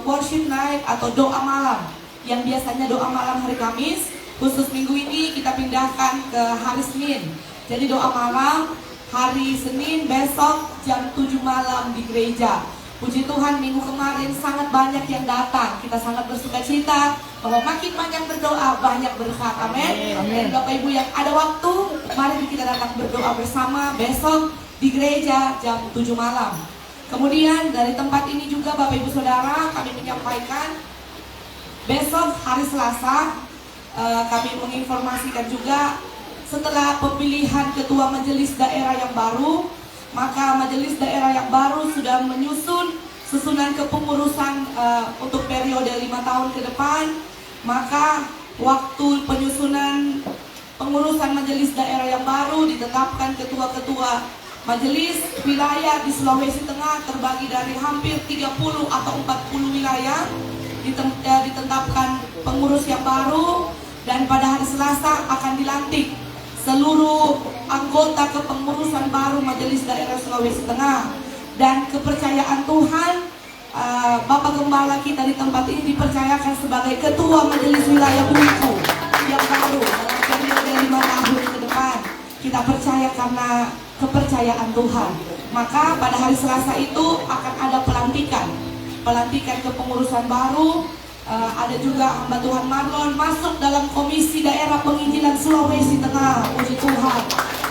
worship night atau doa malam. Yang biasanya doa malam hari Kamis, khusus minggu ini kita pindahkan ke hari Senin. Jadi doa malam hari Senin besok jam 7 malam di gereja. Puji Tuhan, minggu kemarin sangat banyak yang datang. Kita sangat bersuka cita bahwa makin banyak berdoa, banyak berkat. Amin. Dan Bapak Ibu yang ada waktu, mari kita datang berdoa bersama besok di gereja jam 7 malam. Kemudian dari tempat ini juga Bapak Ibu Saudara, kami menyampaikan besok hari Selasa, kami menginformasikan juga setelah pemilihan ketua majelis daerah yang baru, maka majelis daerah yang baru sudah menyusun susunan kepengurusan untuk periode 5 tahun ke depan. Maka waktu penyusunan pengurusan majelis daerah yang baru ditetapkan ketua-ketua majelis wilayah di Sulawesi Tengah terbagi dari hampir 30 atau 40 wilayah. Ditetapkan pengurus yang baru, dan pada hari Selasa akan dilantik seluruh anggota kepengurusan baru Majelis Daerah Sulawesi Tengah. Dan kepercayaan Tuhan, Bapak Gembala kita di tempat ini dipercayakan sebagai Ketua Majelis Wilayah Bungku yang baru dalam periode 5 tahun ke depan. Kita percaya karena kepercayaan Tuhan. Maka pada hari Selasa itu akan ada pelantikan kepengurusan baru. Ada juga hamba Tuhan Marlon masuk dalam Komisi Daerah Penginjilan Sulawesi Tengah. Puji Tuhan,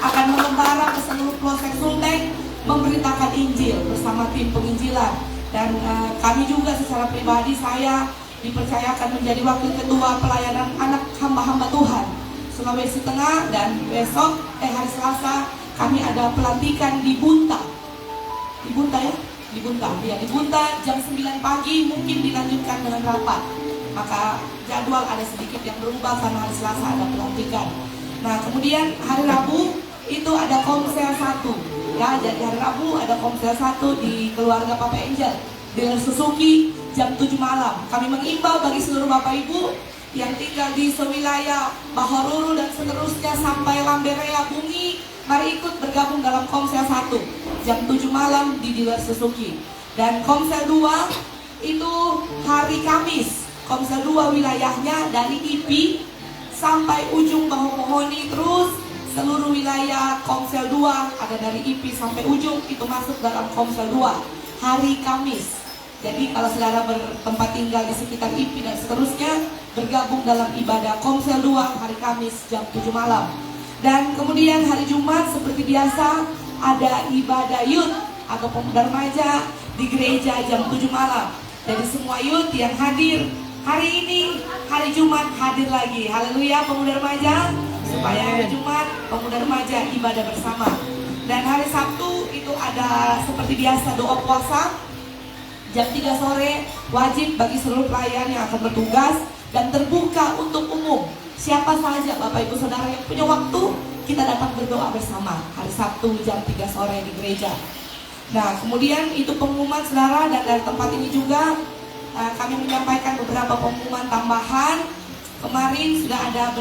akan mengembara ke seluruh pelosok Sulteng memberitakan Injil bersama tim penginjilan. Dan kami juga secara pribadi, saya dipercayakan menjadi wakil ketua pelayanan anak hamba-hamba Tuhan Sulawesi Tengah. Dan besok hari Selasa kami ada pelantikan di Bunta. Di Bunta jam 9 pagi, mungkin dilanjutkan dengan rapat. Maka jadwal ada sedikit yang berubah karena hari Selasa ada pelantikan. Nah, kemudian hari Rabu itu ada Komsel 1. Ya, jadi hari Rabu ada Komsel 1 di keluarga Papa Angel dengan Suzuki jam 7 malam. Kami mengimbau bagi seluruh Bapak Ibu yang tinggal di sewilayah Bahororo dan seterusnya sampai Lamberea, Bungi, mari ikut bergabung dalam Komsel 1 jam 7 malam di Dealer Suzuki. Dan Komsel 2 itu hari Kamis. Komsel 2 wilayahnya dari IP sampai ujung Bahomohoni, terus seluruh wilayah Komsel 2 ada dari IP sampai ujung, itu masuk dalam Komsel 2 hari Kamis. Jadi kalau saudara bertempat tinggal di sekitar IP dan seterusnya, bergabung dalam ibadah Komsel 2 hari Kamis jam 7 malam. Dan kemudian hari Jumat seperti biasa ada ibadah youth atau pemuda remaja di gereja jam 7 malam. Jadi semua youth yang hadir hari ini, hari Jumat hadir lagi. Haleluya pemuda remaja, supaya hari Jumat pemuda remaja ibadah bersama. Dan hari Sabtu itu ada seperti biasa doa puasa jam 3 sore, wajib bagi seluruh pelayan yang akan bertugas dan terbuka untuk umum. Siapa saja Bapak Ibu Saudara yang punya waktu, kita datang berdoa bersama hari Sabtu jam 3 sore di gereja. Nah, kemudian itu pengumuman saudara, dan dari tempat ini juga kami menyampaikan beberapa pengumuman tambahan. Kemarin sudah ada